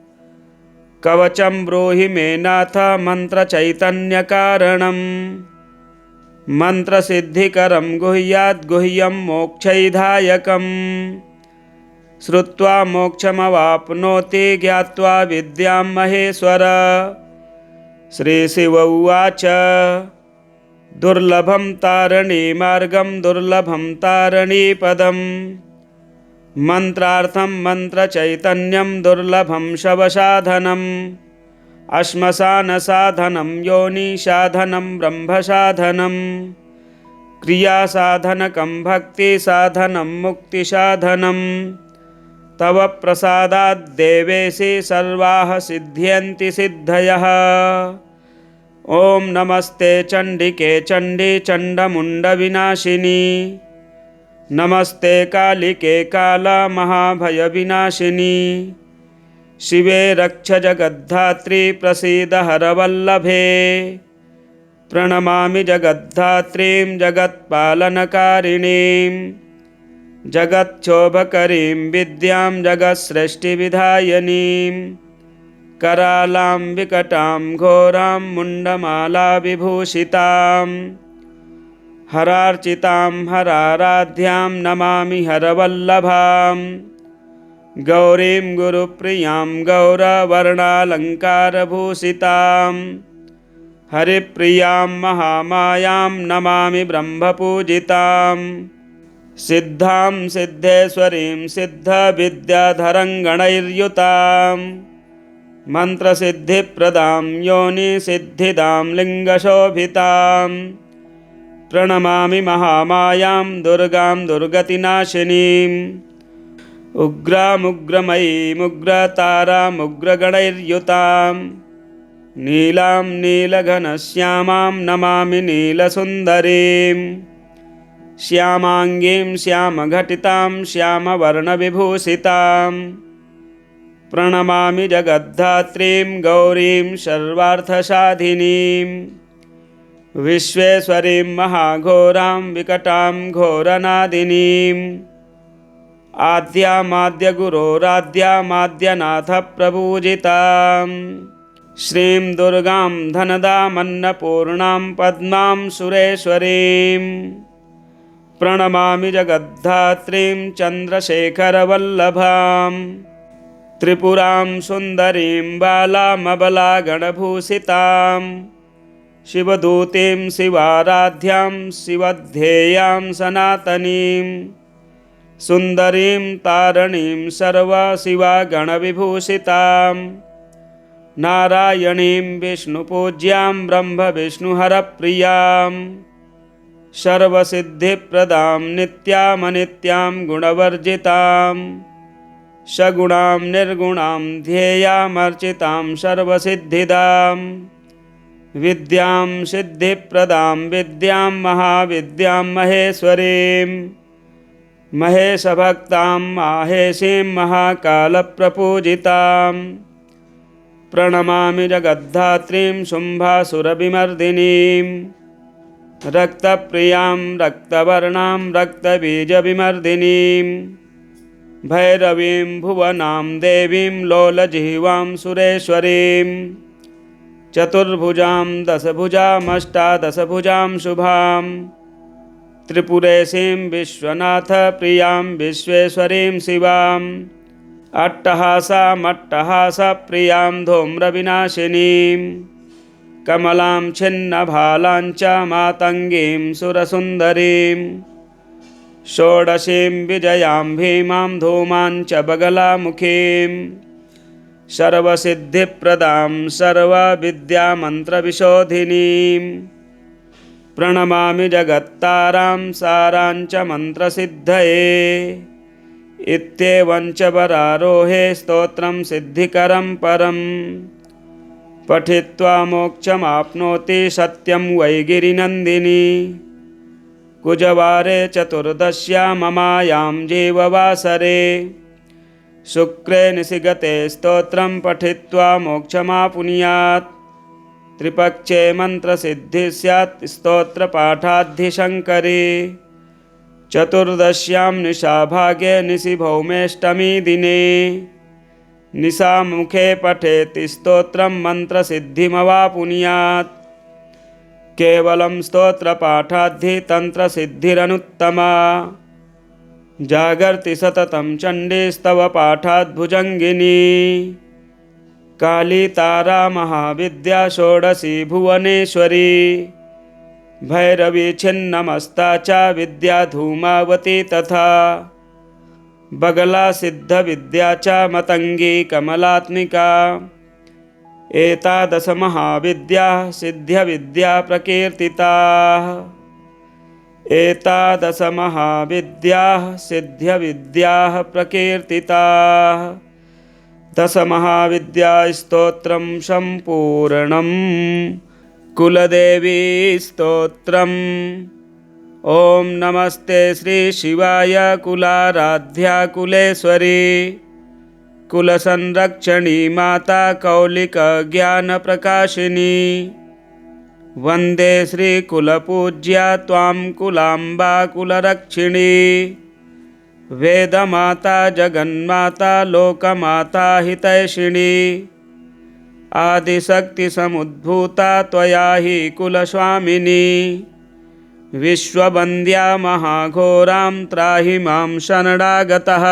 कवचं ब्रूहि मे नाथ मन्त्रचैतन्यकारणम्। मन्त्रसिद्धिकरं गुह्याद्गुह्यं मोक्षैधायकम्। श्रुत्वा मोक्षमवाप्नोति ज्ञात्वा विद्यां महेश्वर। श्रीशिव उवाच दुर्लभं तारणी दुर्लभं तारणी मन्त्रार्थं मन्त्रचैतन्यं दुर्लभं शवसाधनम्। श्मशानसाधनं योनिसाधनं ब्रह्मसाधनं। क्रियासाधनकं भक्तिसाधनं मुक्तिसाधनं। तव प्रसादात् देवेशि सर्वाः सिद्ध्यन्ति सिद्धयः। ॐ नमस्ते चण्डिके चण्डी चण्डमुण्डविनाशिनी। नमस्ते कालिके कालमहाभयविनाशिनी। शिवे रक्ष जगद्धात्री प्रसीद हरवल्लभे। प्रणमामि जगद्धात्रीं जगत्पालनकारिणीं। जगच्छोभकरीं विद्यां जगत्सृष्टिविधायिनीं। करालां विकटां घोरां मुण्डमालाविभूषितां। हरार्चितां हराराध्यां नमामि हरवल्लभां। गौरीं गुरुप्रियां गौरवर्णालङ्कारभूषितां। हरिप्रियां महामायां नमामि ब्रह्मपूजितां। सिद्धां सिद्धेश्वरीं सिद्धविद्याधरङ्गणैर्युतां। मन्त्रसिद्धिप्रदां योनिसिद्धिदां लिङ्गशोभितां। प्रणमामि महामायां दुर्गां दुर्गतिनाशिनीम्। उग्रामुग्रमयीमुग्रतारामुग्रगणैर्युतां। नीलां नीलघनश्यामां नमामि नीलसुन्दरीं। श्यामाङ्गीं श्यामघटितां श्यामवर्णविभूषितां। प्रणमामि जगद्धात्रीं गौरीं सर्वार्थसाधिनीं। विश्वेश्वरीं महाघोरां विकटां घोरनादिनीम्। आद्यामाद्यगुरोराद्यामाद्यनाथप्रपूजितां। श्रीं दुर्गां धनदामन्नपूर्णां पद्मां सुरेश्वरीं। प्रणमामि जगद्धात्रीं चन्द्रशेखरवल्लभां। त्रिपुरां सुन्दरीं बालामबलागणभूषितां। शिवदूतीं शिवाराध्यां शिवध्येयां सनातनीं। सुन्दरीं तारणीं सर्वशिवागणविभूषितां। नारायणीं विष्णुपूज्यां ब्रह्मविष्णुहरप्रियां। सर्वसिद्धिप्रदां नित्यामनित्यां गुणवर्जितां। सगुणां निर्गुणां ध्येयामर्चितां सर्वसिद्धिदां। विद्यां सिद्धिप्रदां विद्यां महाविद्यां महेश्वरीं। महेशभक्तां माहेशीं महाकालप्रपूजितां। प्रणमामि जगद्धात्रीं शुम्भासुरविमर्दिनीं। रक्तप्रियां रक्तवर्णां रक्तबीजविमर्दिनीं। भैरवीं भुवनां देवीं लोलजिह्वां सुरेश्वरीं। चतुर्भुजां दशभुजामष्टादशभुजां शुभां। त्रिपुरेशीं विश्वनाथप्रियां विश्वेश्वरीं शिवां। अट्टहासामट्टहासप्रियां धूम्रविनाशिनीं। कमलां छिन्नभालां च मातङ्गीं सुरसुन्दरीं। षोडशीं विजयां भीमां धूमां च बगलामुखीं। सर्वसिद्धिप्रदां सर्वविद्यामन्त्रविशोधिनीं। प्रणमामि जगत्तारां सारां च मन्त्रसिद्धये। इत्येवं च वरारोहे स्तोत्रं सिद्धिकरं परम्। पठित्वा मोक्षमाप्नोति सत्यं वै गिरिनन्दिनी। कुजवारे चतुर्दश्यां ममायां जीववासरे। शुक्रे निशिगते स्तोत्रं पठित्वा मोक्षमापुनुयात्। त्रिपक्षे मन्त्रसिद्धिः स्यात् स्तोत्रपाठाद्धिशङ्करे। चतुर्दश्यां निशाभागे निशिभौमेष्टमी दिने। निशामुखे पठेत् स्तोत्रं मन्त्रसिद्धिमवापुनुयात्। केवलं स्तोत्रपाठाद्धि तन्त्रसिद्धिरनुत्तमा। जागर्ति सततं चण्डीस्तव पाठाद्भुजङ्गिनी। काली तारा महाविद्या षोडशी भुवनेश्वरी। भैरवी छिन्नमस्ता च विद्या धूमावती तथा। बगला सिद्धविद्या च मतङ्गी कमलात्मिका। एतादश महाविद्याः सिद्ध्यविद्या प्रकीर्तिताः। एतादश महाविद्याः सिद्ध्यविद्याः प्रकीर्तिताः। दश महाविद्यास्तोत्रं सम्पूर्णम्। कुलदेवी स्तोत्रम्। ॐ नमस्ते श्री शिवाय कुलाराध्या कुलेश्वरी कुलसंरक्षणी माता कौलिक ज्ञान प्रकाशिनी। वन्दे श्री कुलपूज्या त्वां कुलाम्बा कुलरक्षिणी। वेदमाता जगन्माता लोकमाता हितैषिणी। आदिशक्तिसमुद्भूता त्वया हि कुलस्वामिनी। विश्ववन्द्या महाघोरां त्राहि मां शरणागतः।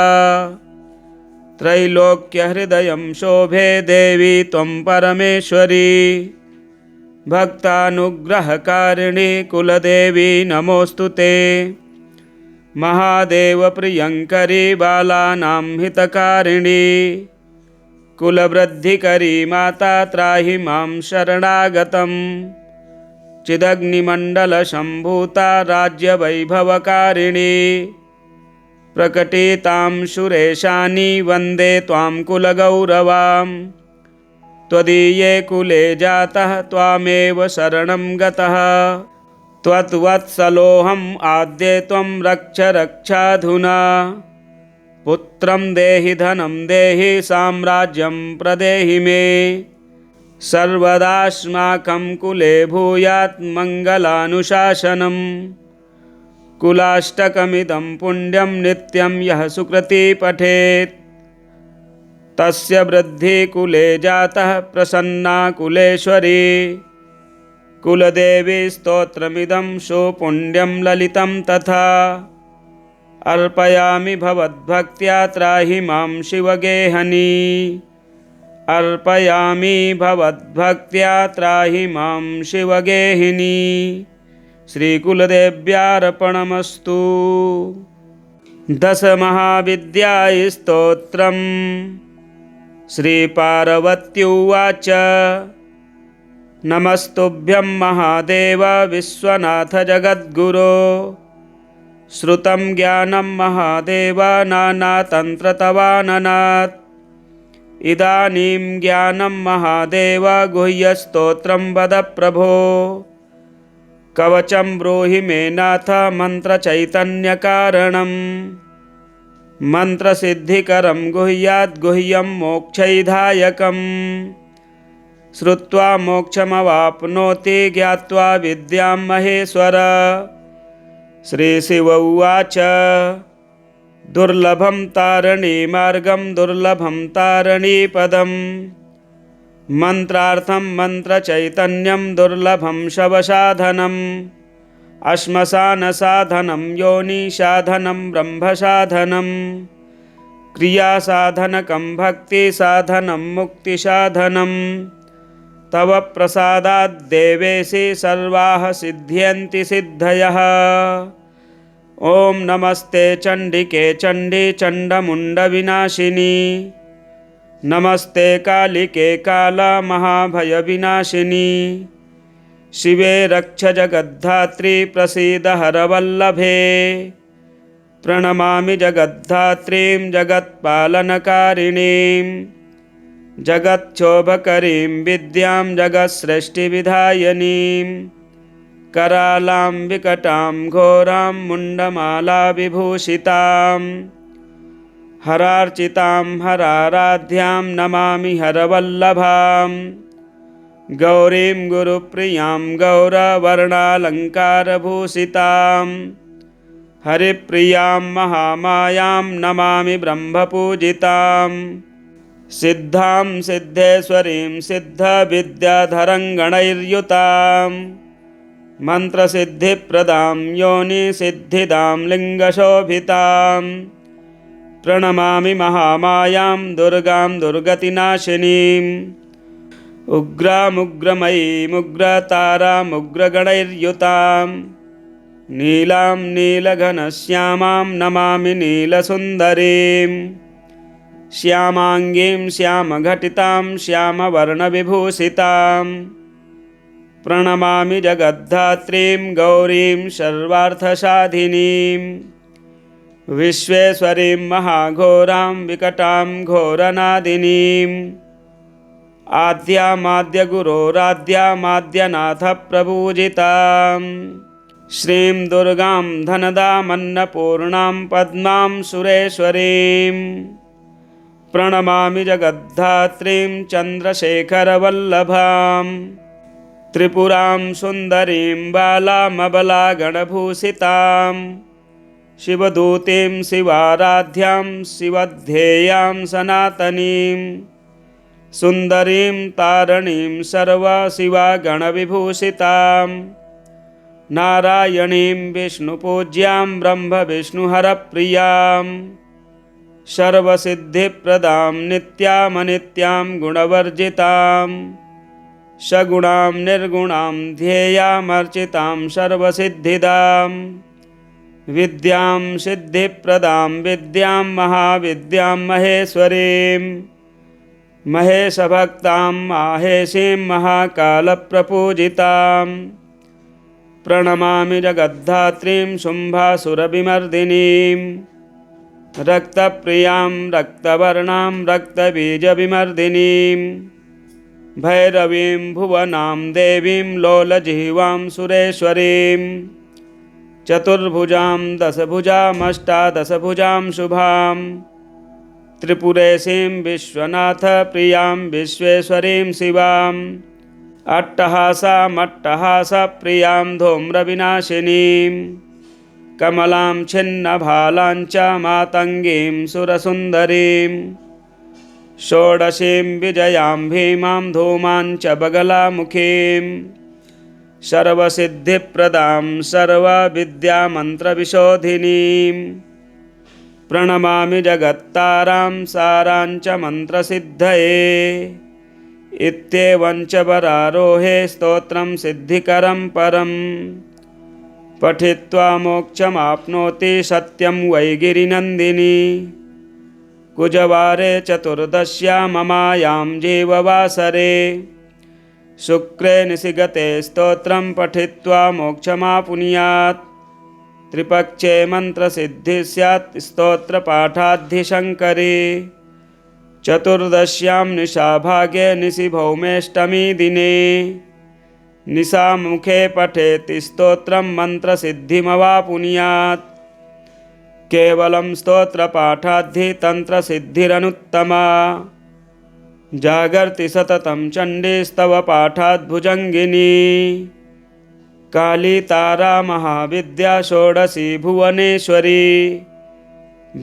त्रैलोक्यहृदयं शोभे देवी त्वं परमेश्वरी। भक्तानुग्रहकारिणी कुलदेवी नमोऽस्तु ते। महादेवप्रियङ्करी बालानां हितकारिणी। कुलवृद्धिकरी माता त्राहि मां शरणागतम्। चिदग्निमण्डलसम्भूता राज्यवैभवकारिणी। प्रकटितां सुरेशानि वन्दे त्वां कुलगौरवाम्। त्वदीये कुले जातः त्वामेव शरणं गतः। त्वद्वत्सलोऽहम् आद्ये त्वं रक्ष रक्षाधुना। पुत्रं देहि धनं देहि साम्राज्यं प्रदेहि मे। सर्वदास्माकं कुले भूयात् मङ्गलानुशासनम्। कुलाष्टकमिदं पुण्यं नित्यं यः सुकृती पठेत्। तस्य वृद्धिः कुले जातः प्रसन्ना कुलेश्वरी। कुलदेवी स्तोत्रमिदं सुपुण्यं ललितं तथा। अर्पयामि भवद्भक्त्या त्राहि मां शिवगेहनी। अर्पयामि भवद्भक्त्या त्राहि मां शिवगेहिनी। श्रीकुलदेव्यार्पणमस्तु। दशमहाविद्यास्तोत्रम्। श्रीपार्वत्युवाच नमस्तुभ्यं महादेव विश्वनाथ जगद्गुरो। श्रुतं ज्ञानं महादेव नानातन्त्रतवाननात्। इदानीं ज्ञानं महादेव गुह्यस्तोत्रं वद प्रभो। कवचं ब्रूहि मे नाथ मन्त्रचैतन्यकारणम्। मन्त्रसिद्धिकरं गुह्याद् गुह्यं मोक्षैधायकम्। श्रुत्वा मोक्षमवाप्नोति ज्ञात्वा विद्यां महेश्वर। श्रीशिव उवाच दुर्लभं तारणी दुर्लभं तारणी मन्त्रार्थं मन्त्रचैतन्यं दुर्लभं शवसाधनम्। श्मशानसाधनं योनिसाधनं ब्रह्मसाधनं। क्रियासाधनकं भक्तिसाधनं मुक्तिसाधनं। तव प्रसादाद् देवेशि सर्वाः सिद्ध्यन्ति सिद्धयः। ॐ नमस्ते चण्डिके चण्डी चण्डमुण्डविनाशिनी। नमस्ते कालिके कालमहाभयविनाशिनी। शिवे रक्ष जगद्धात्री प्रसीद हरवल्लभे। प्रणमामि जगद्धात्रीं जगत्पालनकारिणीं। जगच्छोभकरीं विद्यां जगत्सृष्टिविधायनीं। करालां विकटां घोरां मुण्डमालाविभूषितां। हरार्चितां हराराध्यां नमामि हरवल्लभां। गौरीं गुरुप्रियां गौरवर्णालङ्कारभूषितां। हरिप्रियां महामायां नमामि ब्रह्मपूजितां। सिद्धां सिद्धेश्वरीं सिद्धविद्याधरङ्गणैर्युतां। मन्त्रसिद्धिप्रदां योनिसिद्धिदां लिङ्गशोभितां। प्रणमामि महामायां दुर्गां दुर्गतिनाशिनीम्। उग्रामुग्रमयीमुग्रतारामुग्रगणैर्युतां। नीलां नीलघनश्यामां नमामि नीलसुन्दरीं। श्यामाङ्गीं श्यामघटितां श्यामवर्णविभूषितां। प्रणमामि जगद्धात्रीं गौरीं सर्वार्थसाधिनीं। विश्वेश्वरीं महाघोरां विकटां घोरनादिनीं। आद्यामाद्यगुरोराद्यामाद्यनाथप्रपूजितां श्रीं दुर्गां धनदामन्नपूर्णां पद्मां सुरेश्वरीं प्रणमामि जगद्धात्रीं चन्द्रशेखरवल्लभां त्रिपुरां सुन्दरीं बालामबलागणभूषितां शिवदूतीं शिवाराध्यां शिवध्येयां सनातनीं सुन्दरीं तारिणीं सर्वशिवागणविभूषितां नारायणीं विष्णुपूज्यां ब्रह्मविष्णुहरप्रियां सर्वसिद्धिप्रदां नित्यामनित्यां गुणवर्जितां सगुणां निर्गुणां ध्येयामर्चितां सर्वसिद्धिदां विद्यां सिद्धिप्रदां विद्यां महाविद्यां महेश्वरीं महेशभक्तां माहेशीं महाकालप्रपूजितां प्रणमामि जगद्धात्रीं शुम्भासुरविमर्दिनीं रक्तप्रियां रक्तवर्णां रक्तबीजविमर्दिनीं भैरवीं भुवनां देवीं लोलजिह्वां सुरेश्वरीं चतुर्भुजां दशभुजामष्टादशभुजां शुभां त्रिपुरेशीं विश्वनाथप्रियां विश्वेश्वरीं शिवां अट्टहासामट्टहासप्रियां धूम्रविनाशिनीं कमलां छिन्नभालां च मातङ्गीं सुरसुन्दरीं षोडशीं विजयां भीमां धूमां च बगलामुखीं सर्वसिद्धिप्रदां सर्वविद्यामन्त्रविशोधिनीं प्रणमामि जगत्तारां सारां च मन्त्रसिद्धये इत्येवं च वरारोहे स्तोत्रं सिद्धिकरं परं पठित्वा मोक्षमाप्नोति सत्यं वै गिरिनन्दिनी कुजवारे चतुर्दश्यां ममायां जीववासरे शुक्रे निशिगते स्तोत्रं पठित्वा मोक्षमापुनुयात् त्रिपक्षे मन्त्रसिद्धिः स्यात् स्तोत्रपाठाद्धिशङ्करे चतुर्दश्यां निशाभागे निशिभौमेष्टमी दिने निशामुखे पठेत् स्तोत्रं मन्त्रसिद्धिमवापुनुयात् केवलं स्तोत्रपाठाद्धि तन्त्रसिद्धिरनुत्तमा जागर्ति सततं चण्डीस्तव पाठात् भुजङ्गिनी काली तारा महाविद्या षोडशी भुवनेश्वरी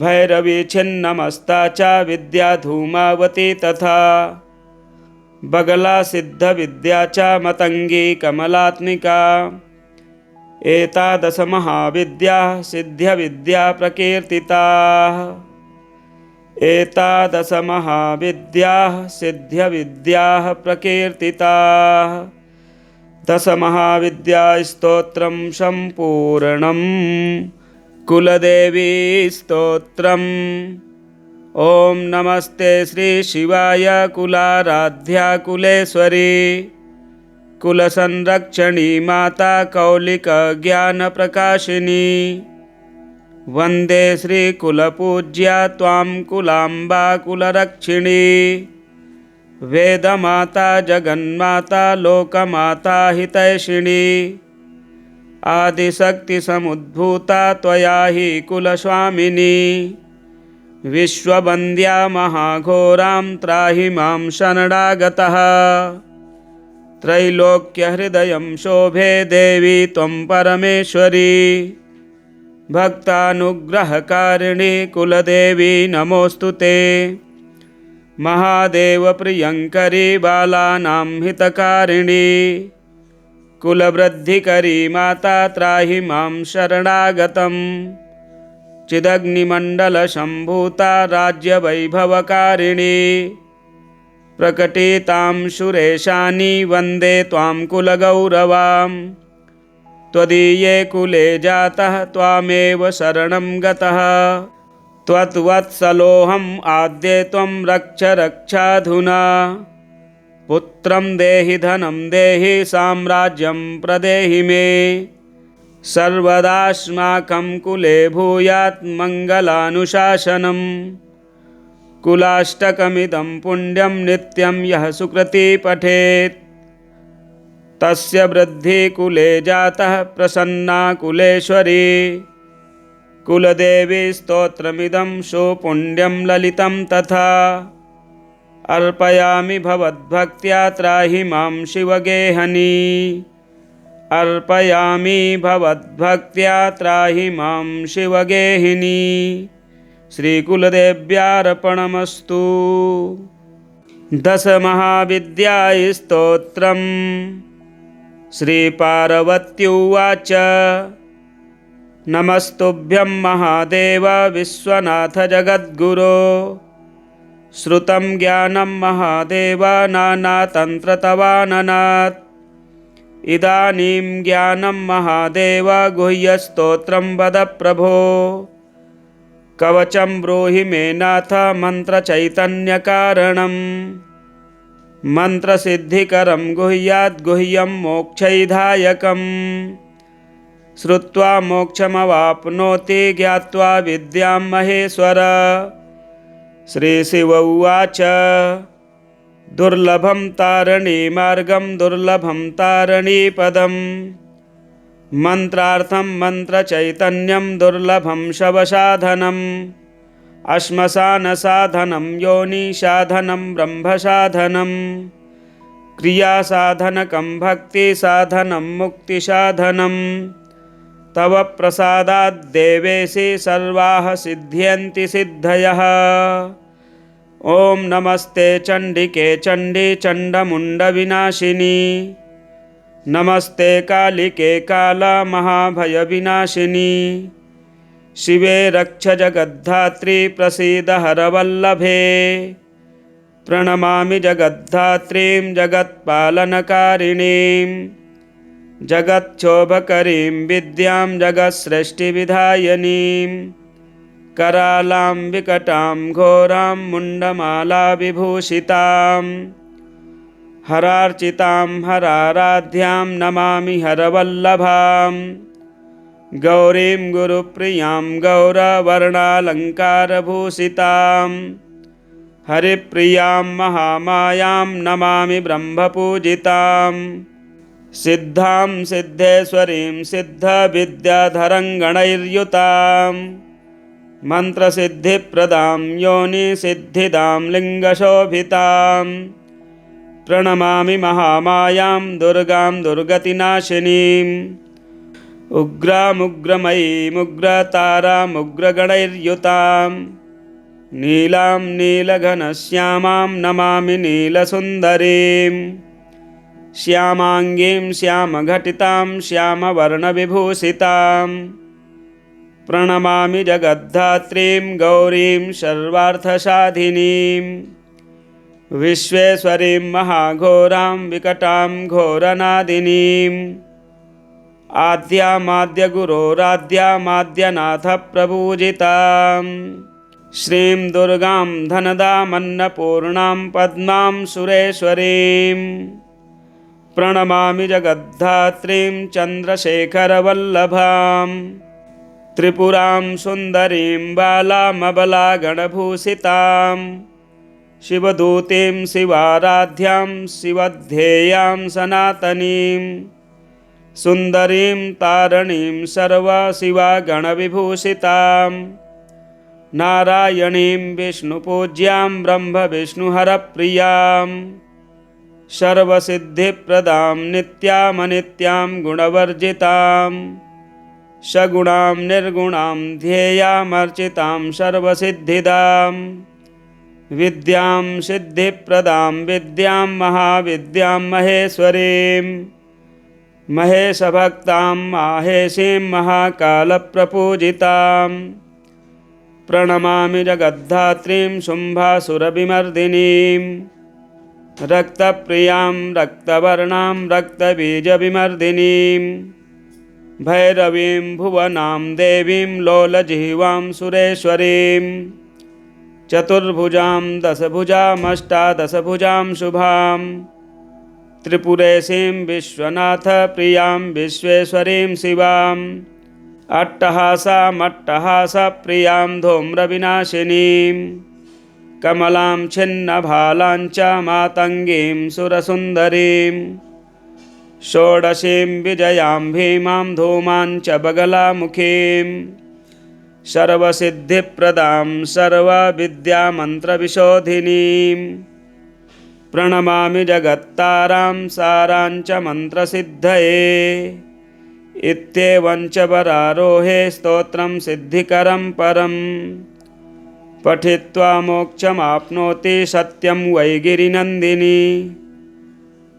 भैरवी छिन्नमस्ता च विद्या धूमावती तथा बगला सिद्धविद्या च मतंगी कमलात्मिका एतादश महाविद्याः सिद्ध्यविद्या प्रकीर्तिताः एतादश महाविद्याः सिद्ध्यविद्याः प्रकीर्तिताः दश महाविद्या स्तोत्रं सम्पूर्णम् कुलदेवी स्तोत्रम् ओम नमस्ते श्री शिवाय कुलाराध्या कुलेश्वरी कुलसंरक्षणी माता कौलिक ज्ञान प्रकाशिनी वंदे श्री कुलपूज्या त्वां कुलांबा कुलरक्षिणी वेदमाता जगन्माता लोकमाता हितैषिणी आदिशक्ति समुद्भूता त्वया हि कुलस्वामिनी विश्ववन्द्या महाघोरां त्राहि मां शरणागतः त्रैलोक्यहृदयं शोभे देवी त्वं परमेश्वरी भक्तानुग्रहकारिणी कुलदेवी नमोऽस्तुते महादेव प्रियंकरी बालानां हितकारिणी कुलवृद्धिकरी माता त्राहि मां शरणागतम् चिदग्निमण्डलसम्भूता राज्यवैभवकारिणी प्रकटितां सुरेशानि वन्दे त्वां कुलगौरवां त्वदीये कुले जातः त्वामेव शरणं गतः त्वद्वत्सलोऽहम् आद्ये त्वं रक्ष रक्षाधुना पुत्रं देहि धनं देहि साम्राज्यं प्रदेहि मे सर्वदास्माकं कुले भूयात् मङ्गलानुशासनम् कुलाष्टकमिदं पुण्यं नित्यं यः सुकृती पठेत् तस्य वृद्धिः कुले जातः प्रसन्ना कुलेश्वरी। कुलदेवी स्तोत्रमिदं सुपुण्यं ललितं तथा अर्पयामि भवद्भक्त्या त्राहि मां शिवगेहनी। अर्पयामि भवद्भक्त्या त्राहि मां शिवगेहिनी। श्रीकुलदेव्यार्पणमस्तु। दशमहाविद्यास्तोत्रम्। श्रीपार्वत्युवाच नमस्तुभ्यं महादेव विश्वनाथ जगद्गुरो। श्रुतं ज्ञानं महादेव नानातन्त्रतवाननात्। इदानीं ज्ञानं महादेव गुह्यस्तोत्रं वद प्रभो। कवचं ब्रूहि मे नाथ मन्त्रचैतन्यकारणम्। मन्त्रसिद्धिकरं गुह्याद्गुह्यं मोक्षैधायकम्। श्रुत्वा मोक्षमवाप्नोति ज्ञात्वा विद्यां महेश्वर। श्रीशिव उवाच दुर्लभं तारणीमार्गं दुर्लभं तारणीपदम्। मन्त्रार्थं मन्त्रचैतन्यं दुर्लभं शवसाधनम्। श्मशानसाधनं योनिसाधनं ब्रह्मसाधनम्। क्रियासाधनकं भक्तिसाधनं मुक्तिसाधनम्। तव प्रसादात् देवेशि सर्वाः सिद्ध्यन्ति सिद्धयः। ॐ नमस्ते चण्डिके चण्डी चण्डमुण्डविनाशिनी। नमस्ते कालिके कालमहाभयविनाशिनी। शिवे रक्ष जगद्धात्री प्रसीद हरवल्लभे। प्रणमामि जगद्धात्रीं जगत्पालनकारिणीं। जगच्छोभकरीं विद्यां जगत्सृष्टिविधायिनीं। करालां विकटां घोरां मुण्डमालाविभूषितां। हरार्चितां हराराध्यां नमामि हरवल्लभां। गौरीं गुरुप्रियां गौरवर्णालङ्कारभूषितां। हरिप्रियां महामायां नमामि ब्रह्मपूजितां। सिद्धां सिद्धेश्वरीं सिद्धविद्याधरङ्गणैर्युतां। मन्त्रसिद्धिप्रदां योनिसिद्धिदां लिङ्गशोभितां। प्रणमामि महामायां दुर्गां दुर्गतिनाशिनीम्। उग्रामुग्रमयीमुग्रतारामुग्रगणैर्युतां। नीलां नीलघनश्यामां नमामि नीलसुन्दरीं। श्यामाङ्गीं श्यामघटितां श्यामवर्णविभूषितां। प्रणमामि जगद्धात्रीं गौरीं सर्वार्थसाधिनीं। विश्वेश्वरीं महाघोरां विकटां घोरनादिनीम्। आद्यामाद्यगुरोराद्यामाद्यनाथप्रपूजितां। श्रीं दुर्गां धनदामन्नपूर्णां पद्मां सुरेश्वरीं। प्रणमामि जगद्धात्रीं चन्द्रशेखरवल्लभां। त्रिपुरां सुन्दरीं बालामबलागणभूषितां। शिवदूतीं शिवाराध्यां शिवध्येयां सनातनीं। सुन्दरीं तारणीं सर्वशिवागणविभूषितां। नारायणीं विष्णुपूज्यां ब्रह्मविष्णुहरप्रियां। सर्वसिद्धिप्रदां नित्यामनित्यां गुणवर्जितां। सगुणां निर्गुणां ध्येयामर्चितां सर्वसिद्धिदां। विद्यां सिद्धिप्रदां विद्यां महाविद्यां महेश्वरीं। महेशभक्तां माहेशीं महाकालप्रपूजितां। प्रणमामि जगद्धात्रीं शुम्भासुरविमर्दिनीं। रक्तप्रियां रक्तवर्णां रक्तबीजविमर्दिनीं। भैरवीं भुवनां देवीं लोलजिह्वां सुरेश्वरीं। चतुर्भुजां दशभुजामष्टादशभुजां शुभां। त्रिपुरेशीं विश्वनाथप्रियां विश्वेश्वरीं शिवां। अट्टहासामट्टहासप्रियां धूम्रविनाशिनीं। कमलां छिन्नभालाञ्च मातङ्गीं सुरसुन्दरीं षोडशीं विजयां भीमां धूमां च बगलामुखीं सर्वसिद्धिप्रदां सर्वविद्यामन्त्रविशोधिनीं प्रणमामि जगत्तारां साराञ्च मन्त्रसिद्धये इत्येवं च वरारोहे स्तोत्रं सिद्धिकरं परम् पठित्वा मोक्षमाप्नोति सत्यं वै गिरिनन्दिनी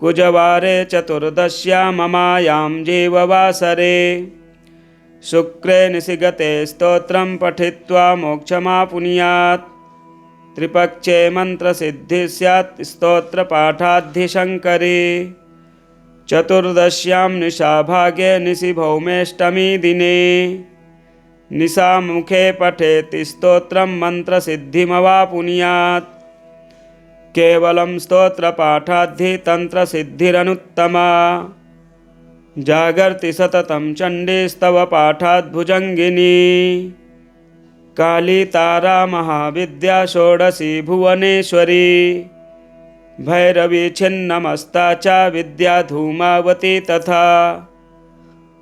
कुजवारे चतुर्दश्यां ममायां जीववासरे शुक्रे निशिगते स्तोत्रं पठित्वा मोक्षमापुनुयात् त्रिपक्षे मन्त्रसिद्धिः स्यात् स्तोत्रपाठाद्धिशङ्करे चतुर्दश्यां निशाभागे निशिभौमेष्टमी दिने निशामुखे पठेत् स्तोत्रं मन्त्रसिद्धिमवापुनुयात् केवलं स्तोत्रपाठाद्धि तन्त्रसिद्धिरनुत्तमा जागर्ति सततं चण्डीस्तव पाठाद्भुजङ्गिनी काली तारा महाविद्या षोडशी भुवनेश्वरी भैरवी छिन्नमस्ता च विद्या धूमावती तथा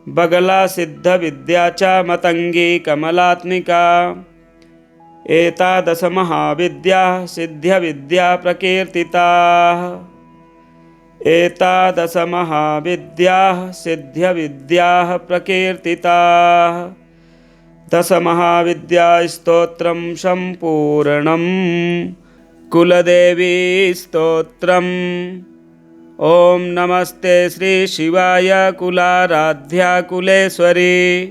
बगला सिद्धविद्या च मतंगी कमलात्मिका एतादश महाविद्याः सिद्ध्यविद्या प्रकीर्तिताः एतादश महाविद्याः सिद्ध्यविद्याः प्रकीर्तिताः दश महाविद्या स्तोत्रं सम्पूर्णम् कुलदेवी स्तोत्रम् ओम नमस्ते श्री शिवाय कुलाराध्या कुलेश्वरी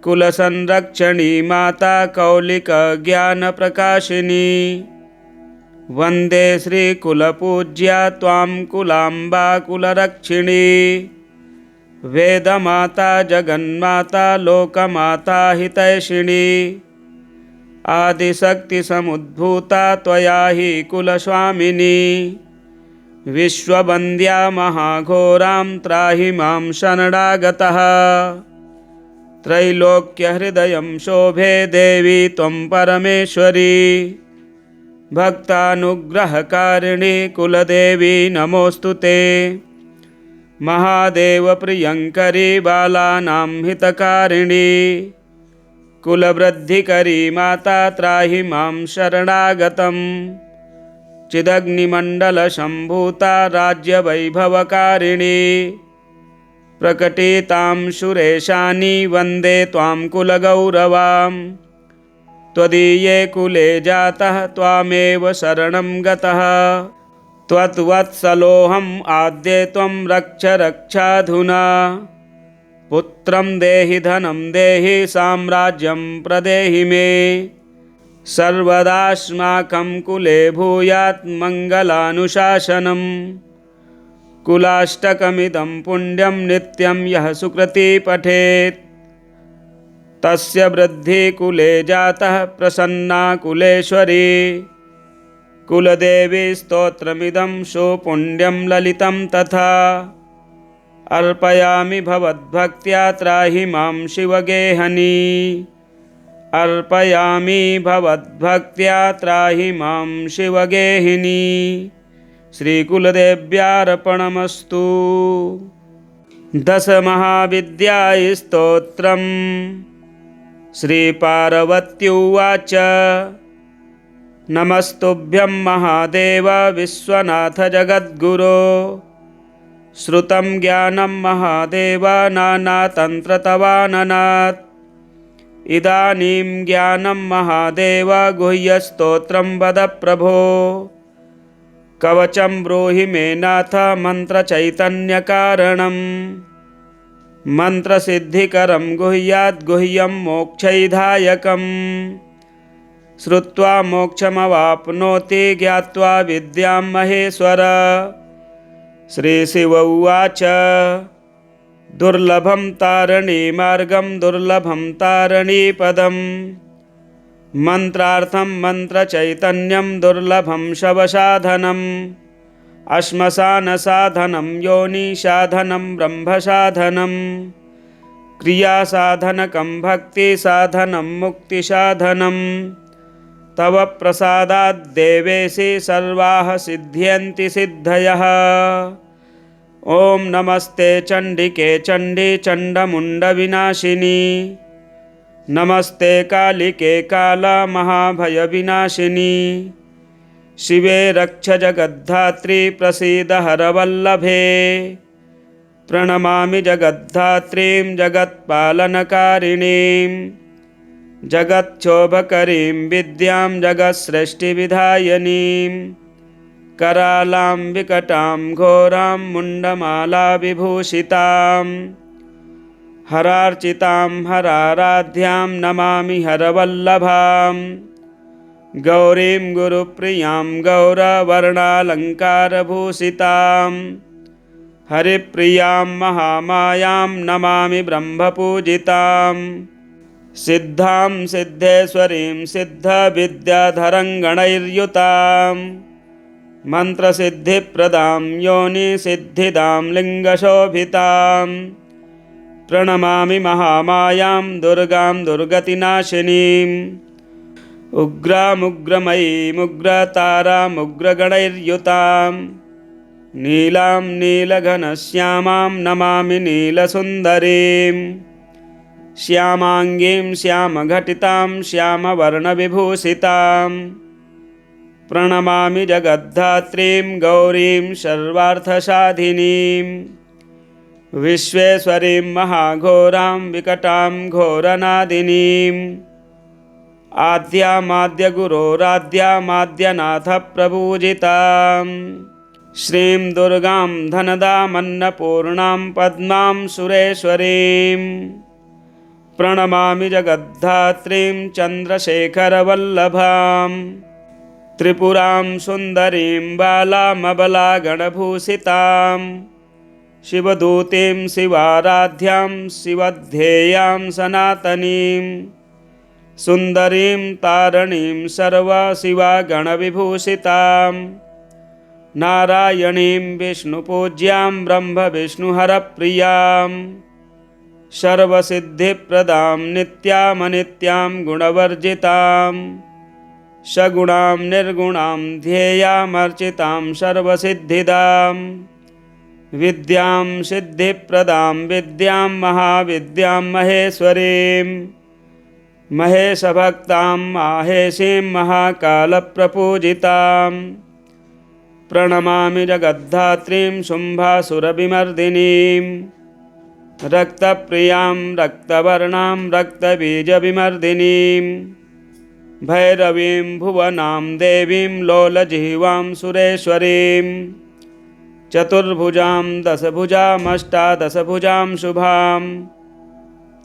कुलसंरक्षणी माता कौलिक ज्ञान प्रकाशिनी वंदे श्री कुलपूज्या त्वां कुलांबा कुलरक्षिणी वेदमाता जगन्माता लोकमाता हितैषिणी आदिशक्ति समुद्भूता त्वया हि कुलस्वामिनी विश्ववन्द्या महाघोरां त्राहि मां शरणागतः त्रैलोक्यहृदयं शोभे देवी त्वं परमेश्वरी भक्तानुग्रहकारिणी कुलदेवी नमोऽस्तु ते महादेव प्रियंकरी बालानां हितकारिणी कुलवृद्धिकरी माता त्राहि मां शरणागतम् चिदग्निमण्डलसम्भूता राज्यवैभवकारिणी प्रकटितां सुरेशानि वन्दे त्वां कुलगौरवां त्वदीये कुले जातः त्वामेव शरणं गतः त्वद्वत्सलोऽहम् आद्ये त्वं रक्ष रक्षाधुना पुत्रं देहि धनं देहि साम्राज्यं प्रदेहि मे सर्वदास्माकं कुले भूयात् मङ्गलानुशासनम् कुलाष्टकमिदं पुण्यं नित्यं यः सुकृती पठेत् तस्य वृद्धिः कुले जातः प्रसन्ना कुलेश्वरी कुलदेवी स्तोत्रमिदं सुपुण्यं ललितं तथा अर्पयामि भवद्भक्त्या त्राहि मां शिवगेहनी अर्पयामि भवद्भक्त्या त्राहि मां शिवगेहिनी श्रीकुलदेव्यार्पणमस्तु। दश महाविद्या स्तोत्रम् श्रीपार्वत्युवाच नमस्तुभ्यं महादेव विश्वनाथ जगद्गुरो श्रुतं ज्ञानं महादेव नानातन्त्रतवाननात् इदानीं ज्ञानं महादेव गुह्यस्तोत्रं वद प्रभो कवचं ब्रूहि मे नाथ मन्त्रचैतन्यकारणं मन्त्रसिद्धिकरं गुह्याद् गुह्यं मोक्षैधायकम् श्रुत्वा मोक्षमवाप्नोति ज्ञात्वा विद्यां महेश्वर। श्रीशिव उवाच दुर्लभं तारणी मार्गं दुर्लभं तारणी पदं मन्त्रार्थं मन्त्रचैतन्यं दुर्लभं शवसाधनम् श्मशानसाधनं योनिसाधनं ब्रह्मसाधनं क्रियासाधनकं भक्तिसाधनं मुक्तिसाधनं तव प्रसादाद् देवेशि सर्वाः सिद्ध्यन्ति सिद्धयः। ॐ नमस्ते चण्डिके चण्डी चण्डमुण्डविनाशिनी। नमस्ते कालिके कालमहाभयविनाशिनी। शिवे रक्ष जगद्धात्री प्रसीद हरवल्लभे। प्रणमामि जगद्धात्रीं जगत्पालनकारिणीं। जगच्छोभकरीं विद्यां जगत्सृष्टिविधायनीं। करालां विकटां घोरां मुण्डमालाविभूषितां। हरार्चितां हराराध्यां नमामि हरवल्लभां। गौरीं गुरुप्रियां गौरवर्णालङ्कारभूषितां। हरिप्रियां महामायां नमामि ब्रह्मपूजितां। सिद्धां सिद्धेश्वरीं सिद्धविद्याधरङ्गणैर्युतां। मन्त्रसिद्धिप्रदां योनिसिद्धिदां लिङ्गशोभितां। प्रणमामि महामायां दुर्गां दुर्गतिनाशिनीम्। उग्रामुग्रमयीमुग्रतारामुग्रगणैर्युतां। नीलां नीलघनश्यामां नमामि नीलसुन्दरीं। श्यामाङ्गीं श्यामघटितां श्यामवर्णविभूषितां। प्रणमामि जगद्धात्रीं गौरीं सर्वार्थसाधिनीं। विश्वेश्वरीं महाघोरां विकटां घोरनादिनीम्। आद्यामाद्यगुरोराद्यामाद्यनाथप्रपूजितां। श्रीं दुर्गां धनदामन्नपूर्णां पद्मां सुरेश्वरीं। प्रणमामि जगद्धात्रीं चन्द्रशेखरवल्लभां। त्रिपुरां सुन्दरीं बालामबलागणभूषितां। शिवदूतीं शिवाराध्यां शिवध्येयां सनातनीं। सुन्दरीं तारणीं सर्वशिवागणविभूषितां। नारायणीं विष्णुपूज्यां ब्रह्मविष्णुहरप्रियां। सर्वसिद्धिप्रदां नित्यामनित्यां गुणवर्जितां। सगुणां निर्गुणां ध्येयामर्चितां सर्वसिद्धिदां। विद्यां सिद्धिप्रदां विद्यां महाविद्यां महेश्वरीं। महेशभक्तां माहेशीं महाकालप्रपूजितां। प्रणमामि जगद्धात्रीं शुम्भासुरविमर्दिनीं। रक्तप्रियां रक्तवर्णां रक्तबीजविमर्दिनीं। भैरवीं भुवनां देवीं लोलजिह्वां सुरेश्वरीं। चतुर्भुजां दशभुजामष्टादशभुजां शुभां।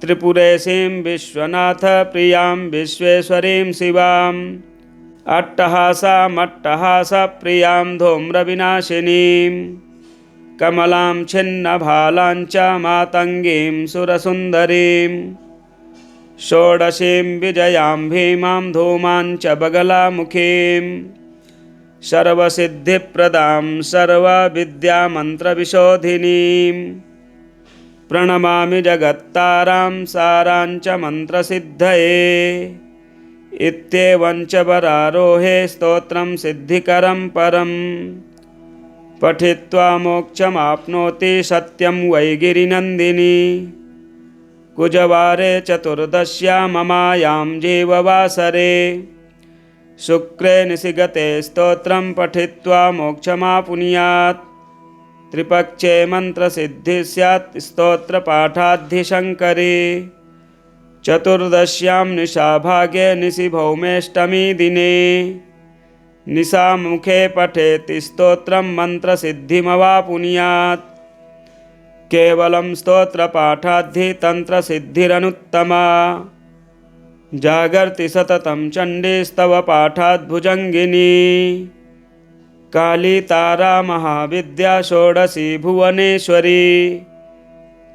त्रिपुरेशीं विश्वनाथप्रियां विश्वेश्वरीं शिवाम्। अट्टहासामट्टहासप्रियां धूम्रविनाशिनीं। कमलां छिन्नभालां च मातङ्गीं सुरसुन्दरीं। षोडशीं विजयां भीमां धूमां च बगलामुखीं। सर्वसिद्धिप्रदां सर्वविद्यामन्त्रविशोधिनीं। प्रणमामि जगत्तारां सारां च मन्त्रसिद्धये। इत्येवं च वरारोहे स्तोत्रं सिद्धिकरं परं। पठित्वा मोक्षमाप्नोति सत्यं वै गिरिनन्दिनी। कुजवारे चतुर्दश्यां ममायां जीववासरे। शुक्रे निशिगते स्तोत्रं पठित्वा मोक्षमापुनुयात्। त्रिपक्षे मन्त्रसिद्धिः स्यात् स्तोत्रपाठाद्धिशङ्करे। चतुर्दश्यां निशाभागे निशिभौमेष्टमी दिने। निशामुखे पठेत् स्तोत्रं मन्त्रसिद्धिमवापुनुयात्। केवलं स्तोत्रपाठाद्धि तन्त्रसिद्धिरनुत्तमा। जागर्ति सततं चण्डीस्तव पाठात् भुजङ्गिनी। काली तारा महाविद्या षोडशी भुवनेश्वरी।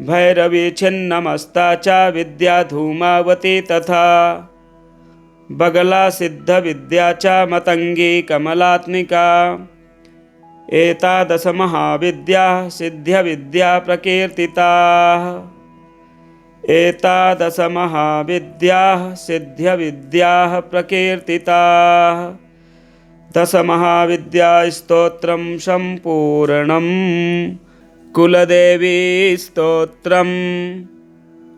भैरवी छिन्नमस्ता च विद्या धूमावती तथा। बगला सिद्धविद्या च मतङ्गी कमलात्मिका। एतादश महाविद्याः सिद्ध्यविद्या प्रकीर्तिताः। एतादशमहाविद्याः सिद्ध्यविद्याः प्रकीर्तिताः। दशमहाविद्यास्तोत्रं सम्पूर्णम्। कुलदेवी स्तोत्रम्।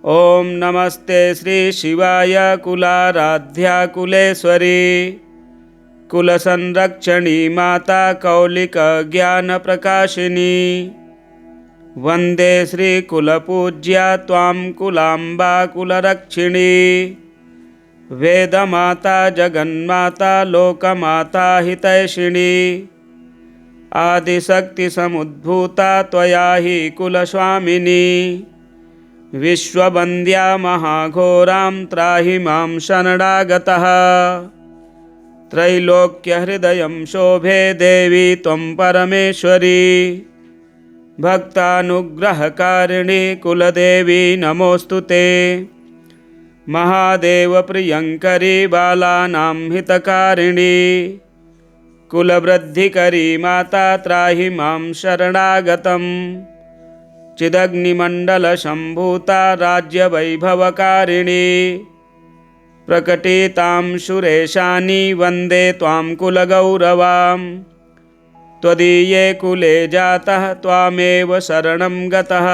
ॐ नमस्ते श्रीशिवाय कुलाराध्या कुलेश्वरी कुलसंरक्षणी माता कौलिकज्ञानप्रकाशिनी। वन्दे श्रीकुलपूज्या त्वां कुलाम्बा कुलरक्षिणी। वेदमाता जगन्माता लोकमाता हितैषिणी। आदिशक्तिसमुद्भूता त्वया हि कुलस्वामिनी। विश्ववन्द्या महाघोरां त्राहि मां शरणागतः। त्रैलोक्यहृदयं शोभे देवी त्वं परमेश्वरी। भक्तानुग्रहकारिणी कुलदेवी नमोऽस्तु ते। महादेवप्रियङ्करी बालानां हितकारिणी। कुलवृद्धिकरी माता त्राहि मां शरणागतम्। चिदग्निमण्डलसम्भूता राज्यवैभवकारिणी। प्रकटितां सुरेशानि वन्दे त्वां कुलगौरवां। त्वदीये कुले जातः त्वामेव शरणं गतः।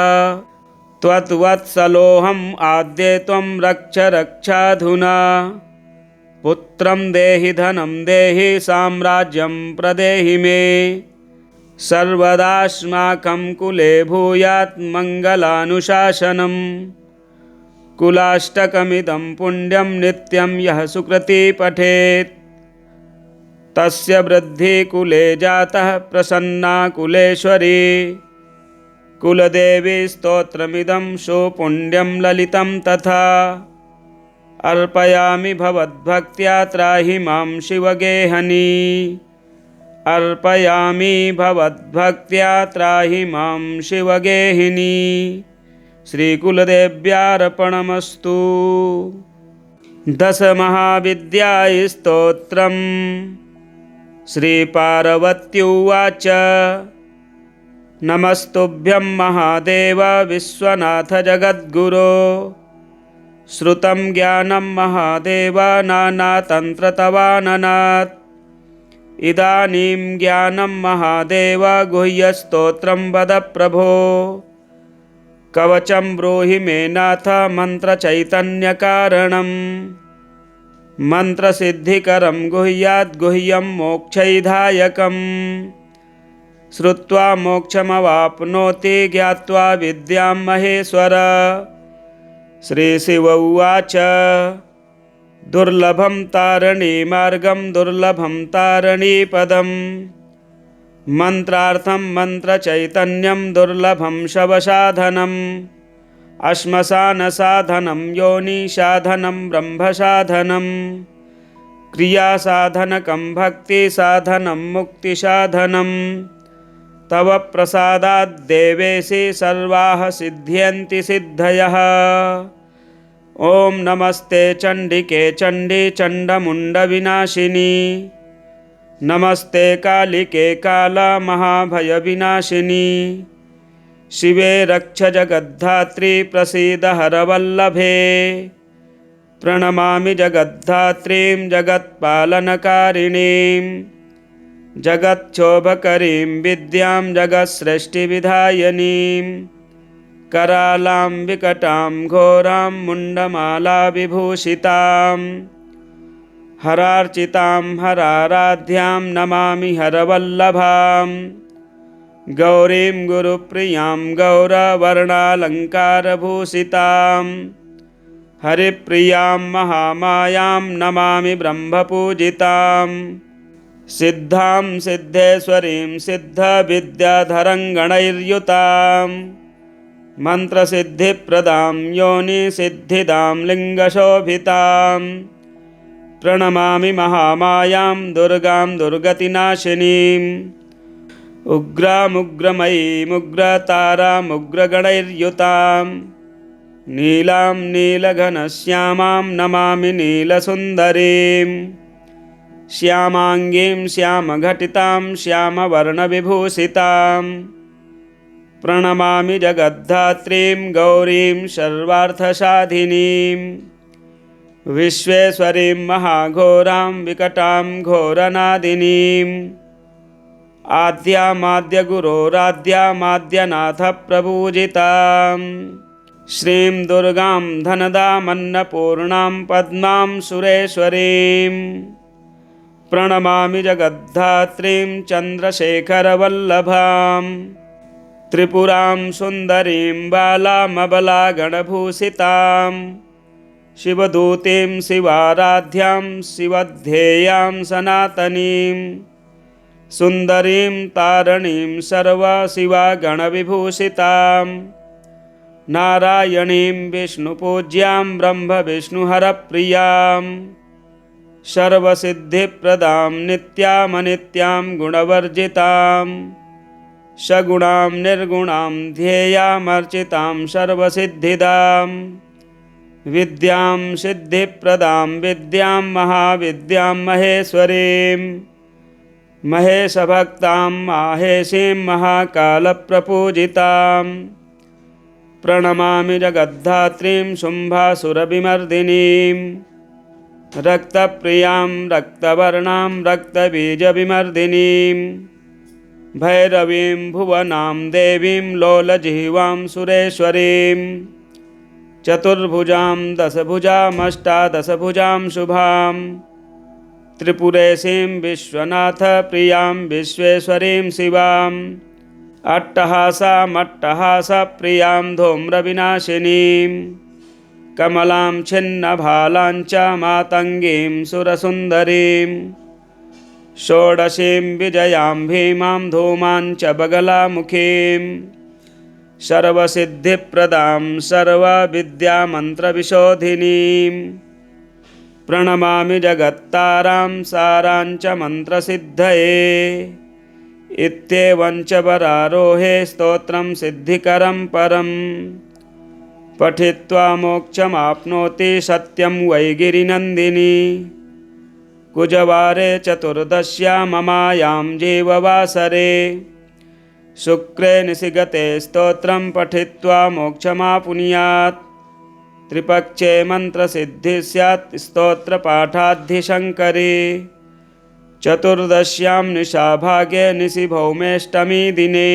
त्वद्वत्सलोऽहम् आद्ये त्वं रक्ष रक्षाधुना। पुत्रं देहि धनं देहि साम्राज्यं प्रदेहि मे। सर्वदास्माकं कुले भूयात् मङ्गलानुशासनम्। कुलाष्टकमिदं पुण्यं नित्यं यः सुकृती पठेत्। तस्य वृद्धिः कुले जातः प्रसन्ना कुलेश्वरी। कुलदेवी स्तोत्रमिदं सुपुण्यं ललितं तथा। अर्पयामि भवद्भक्त्या त्राहि मां शिवगेहनी। अर्पयामि भवद्भक्त्या त्राहि मां शिवगेहिनी। श्रीकुलदेव्यार्पणमस्तु। दशमहाविद्यास्तोत्रम्। श्रीपार्वत्युवाच नमस्तुभ्यं महादेव विश्वनाथ जगद्गुरो। श्रुतं ज्ञानं महादेव नानातन्त्रतवाननात्। इदानीं ज्ञानं महादेव गुह्यस्तोत्रं वद प्रभो। कवचं ब्रूहि मे नाथ मन्त्रचैतन्यकारणम्। मन्त्रसिद्धिकरं गुह्याद्गुह्यं मोक्षैधायकम्। श्रुत्वा मोक्षमवाप्नोति ज्ञात्वा विद्यां महेश्वर। श्रीशिव उवाच दुर्लभं तारणीमार्गं दुर्लभं तारणीपदम्। मन्त्रार्थं मन्त्रचैतन्यं दुर्लभं शवसाधनम्। श्मशानसाधनं योनिसाधनं ब्रह्मसाधनम्। क्रियासाधनकं भक्तिसाधनं मुक्तिसाधनम्। तव प्रसादात् देवेशि सर्वाः सिद्ध्यन्ति सिद्धयः। ॐ नमस्ते चण्डिके चण्डी चण्डमुण्डविनाशिनी। नमस्ते कालिके कालमहाभयविनाशिनी। शिवे रक्ष जगद्धात्री प्रसीद हरवल्लभे। प्रणमामि जगद्धात्रीं जगत्पालनकारिणीं। जगच्छोभकरीं विद्यां जगत्सृष्टिविधायिनीं। करालां विकटां घोरां मुण्डमालाविभूषितां। हरार्चितां हराराध्यां नमामि हरवल्लभां। गौरीं गुरुप्रियां गौरवर्णालङ्कारभूषितां। हरिप्रियां महामायां नमामि ब्रह्मपूजितां। सिद्धां सिद्धेश्वरीं सिद्धविद्याधरङ्गणैर्युतां। मन्त्रसिद्धिप्रदां योनिसिद्धिदां लिङ्गशोभितां। प्रणमामि महामायां दुर्गां दुर्गतिनाशिनीम्। उग्रामुग्रमयीमुग्रतारामुग्रगणैर्युतां। नीलां नीलघनश्यामां नमामि नीलसुन्दरीं। श्यामाङ्गीं श्यामघटितां श्यामवर्णविभूषितां। प्रणमामि जगद्धात्रीं गौरीं सर्वार्थसाधिनीं विश्वेश्वरीं महाघोरां विकटां घोरनादिनीम् आद्यामाद्यगुरोराद्यामाद्यनाथप्रपूजितां श्रीं दुर्गां धनदामन्नपूर्णां पद्मां सुरेश्वरीं प्रणमामि जगद्धात्रीं चन्द्रशेखरवल्लभां त्रिपुरां सुन्दरीं बालामबलागणभूषितां शिवदूतीं शिवाराध्यां शिवध्येयां सनातनीं सुन्दरीं तारणीं सर्वशिवागणविभूषितां नारायणीं विष्णुपूज्यां ब्रह्मविष्णुहरप्रियां सर्वसिद्धिप्रदां नित्यामनित्यां गुणवर्जितां सगुणां निर्गुणां ध्येयामर्चितां सर्वसिद्धिदां विद्यां सिद्धिप्रदां विद्यां महाविद्यां महेश्वरीं महेशभक्तां माहेशीं महाकालप्रपूजितां प्रणमामि जगद्धात्रीं शुम्भासुरविमर्दिनीं रक्तप्रियां रक्तवर्णां रक्तबीजविमर्दिनीं भैरवीं भुवनां देवीं लोलजिह्वां सुरेश्वरीं चतुर्भुजां दशभुजामष्टादशभुजां शुभां त्रिपुरेशीं विश्वनाथप्रियां विश्वेश्वरीं शिवां अट्टहासामट्टहासप्रियां धूम्रविनाशिनीं कमलां छिन्नभालां च मातङ्गीं सुरसुन्दरीं षोडशीं विजयां भीमां धूमां च बगलामुखीं सर्वसिद्धिप्रदां सर्वविद्यामन्त्रविशोधिनीं प्रणमामि जगत्तारां सारां च मन्त्रसिद्धये इत्येवं च वरारोहे स्तोत्रं सिद्धिकरं परं पठित्वा मोक्षमाप्नोति सत्यं वै गिरिनन्दिनी कुजवारे चतुर्दश्यां ममायां जीववासरे शुक्रे निशिगते स्तोत्रं पठित्वा मोक्षमापुनुयात् त्रिपक्षे मन्त्रसिद्धिः स्यात् स्तोत्रपाठाद्धिशङ्करे चतुर्दश्यां निशाभागे निशिभौमेष्टमी दिने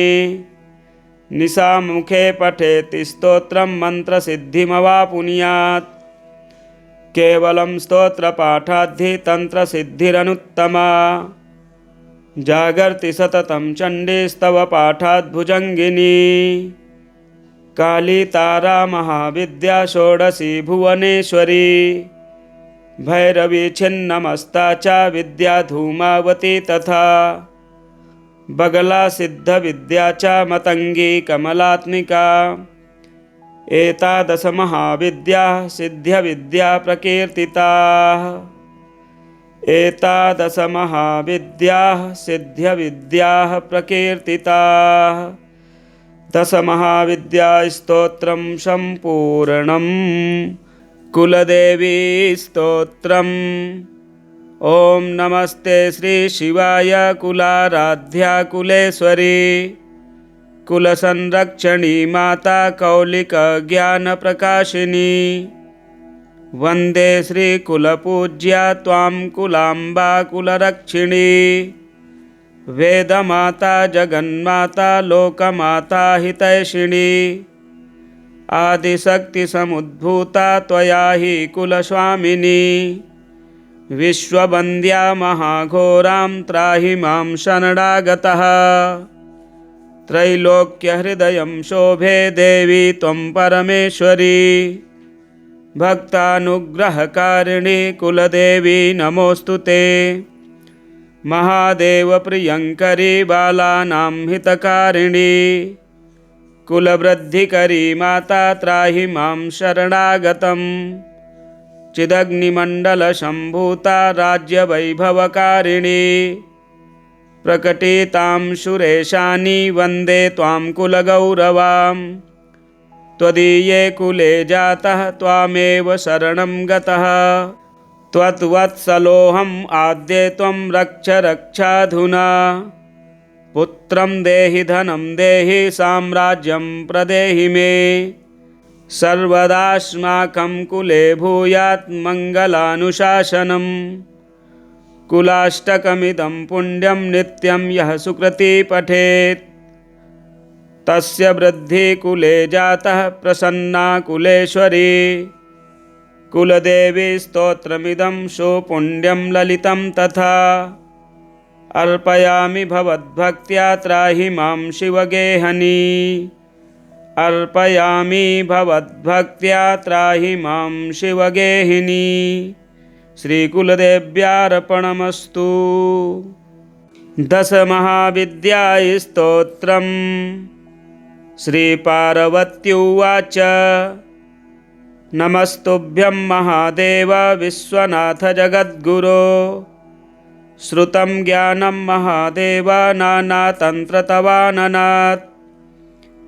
निशामुखे पठेत् स्तोत्रं मन्त्रसिद्धिमवापुनुयात् केवलं स्तोत्रपाठाद्धि तन्त्रसिद्धिरनुत्तमा जागर्ति सततं चण्डीस्तव पाठाद्भुजङ्गिनी काली तारा महाविद्या षोडशी भुवनेश्वरी भैरवी छिन्नमस्ता च विद्या धूमावती तथा बगला सिद्धविद्या च मतङ्गी कमलात्मिका एतादश महाविद्याः सिद्ध्यविद्या प्रकीर्तिताः एतादश महाविद्याः सिद्ध्यविद्याः प्रकीर्तिताः दशमहाविद्यास्तोत्रं सम्पूर्णम् कुलदेवी स्तोत्रम् ॐ नमस्ते श्री शिवाय कुलाराध्या कुलेश्वरी कुलसंरक्षणी माता कौलिकज्ञानप्रकाशिनी वन्दे श्रीकुलपूज्या त्वां कुलाम्बा कुलरक्षिणी वेदमाता जगन्माता लोकमाता हितैषिणी आदिशक्तिसमुद्भूता त्वया हि कुलस्वामिनी विश्ववन्द्या महाघोरां त्राहि मां शरणागतः त्रैलोक्यहृदयं शोभे देवी त्वं परमेश्वरी भक्तानुग्रहकारिणी कुलदेवी नमोऽस्तु ते महादेवप्रियङ्करी बालानां हितकारिणी कुलवृद्धिकरी माता त्राहि मां शरणागतं चिदग्निमण्डलसम्भूता राज्यवैभवकारिणी प्रकटितां सुरेशानि वन्दे त्वां कुलगौरवां त्वदीये कुले जातः त्वामेव शरणं गतः त्वद्वत्सलोऽहम् आद्ये त्वं रक्ष रक्षाधुना पुत्रं देहि धनं देहि साम्राज्यं प्रदेहि मे। सर्वदास्माकं कुले भूयात् मङ्गलानुशासनम्। कुलाष्टकमिदं पुण्यं नित्यं यः सुकृती पठेत्। तस्य वृद्धिः कुले जातः प्रसन्ना कुलेश्वरी। कुलदेवी स्तोत्रमिदं सुपुण्यं ललितं तथा। अर्पयामि भवद्भक्त्या त्राहि मां शिवगेहनी। अर्पयामि भवद्भक्त्या त्राहि मां शिवगेहिनी। श्रीकुलदेव्यार्पणमस्तु। दशमहाविद्यास्तोत्रम्। श्रीपार्वत्युवाच नमस्तुभ्यं महादेव विश्वनाथ जगद्गुरो। श्रुतं ज्ञानं महादेव नानातन्त्रतवाननात्।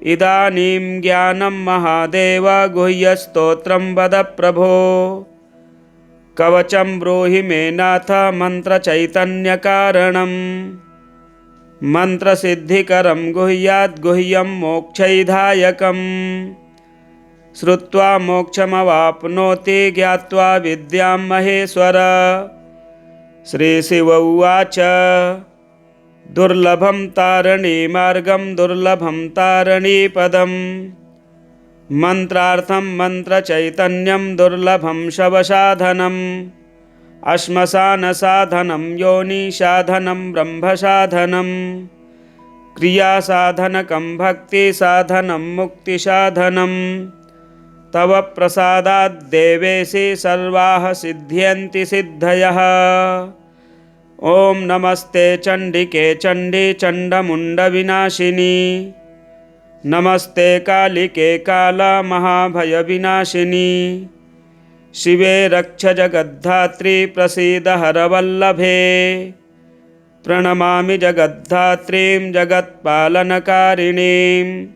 इदानीं ज्ञानं महादेव गुह्यस्तोत्रं वद प्रभो। कवचं ब्रूहि मे नाथ मन्त्रचैतन्यकारणम्। मन्त्रसिद्धिकरं गुह्याद् गुह्यं मोक्षैधायकम्। श्रुत्वा मोक्षमवाप्नोति ज्ञात्वा विद्यां महेश्वर। श्रीशिव उवाच दुर्लभं तारणीमार्गं दुर्लभं तारणीपदम्। मन्त्रार्थं मन्त्रचैतन्यं दुर्लभं शवसाधनम्। श्मशानसाधनं योनिसाधनं ब्रह्मसाधनं। क्रियासाधनकं भक्तिसाधनं मुक्तिसाधनं। तव प्रसादाद् देवेशि सर्वाः सिद्ध्यन्ति सिद्धयः। ॐ नमस्ते चण्डिके चण्डी चण्डमुण्डविनाशिनी। नमस्ते कालिके कालमहाभयविनाशिनी। शिवे रक्ष जगद्धात्री प्रसीद हरवल्लभे। प्रणमामि जगद्धात्रीं जगत्पालनकारिणीं।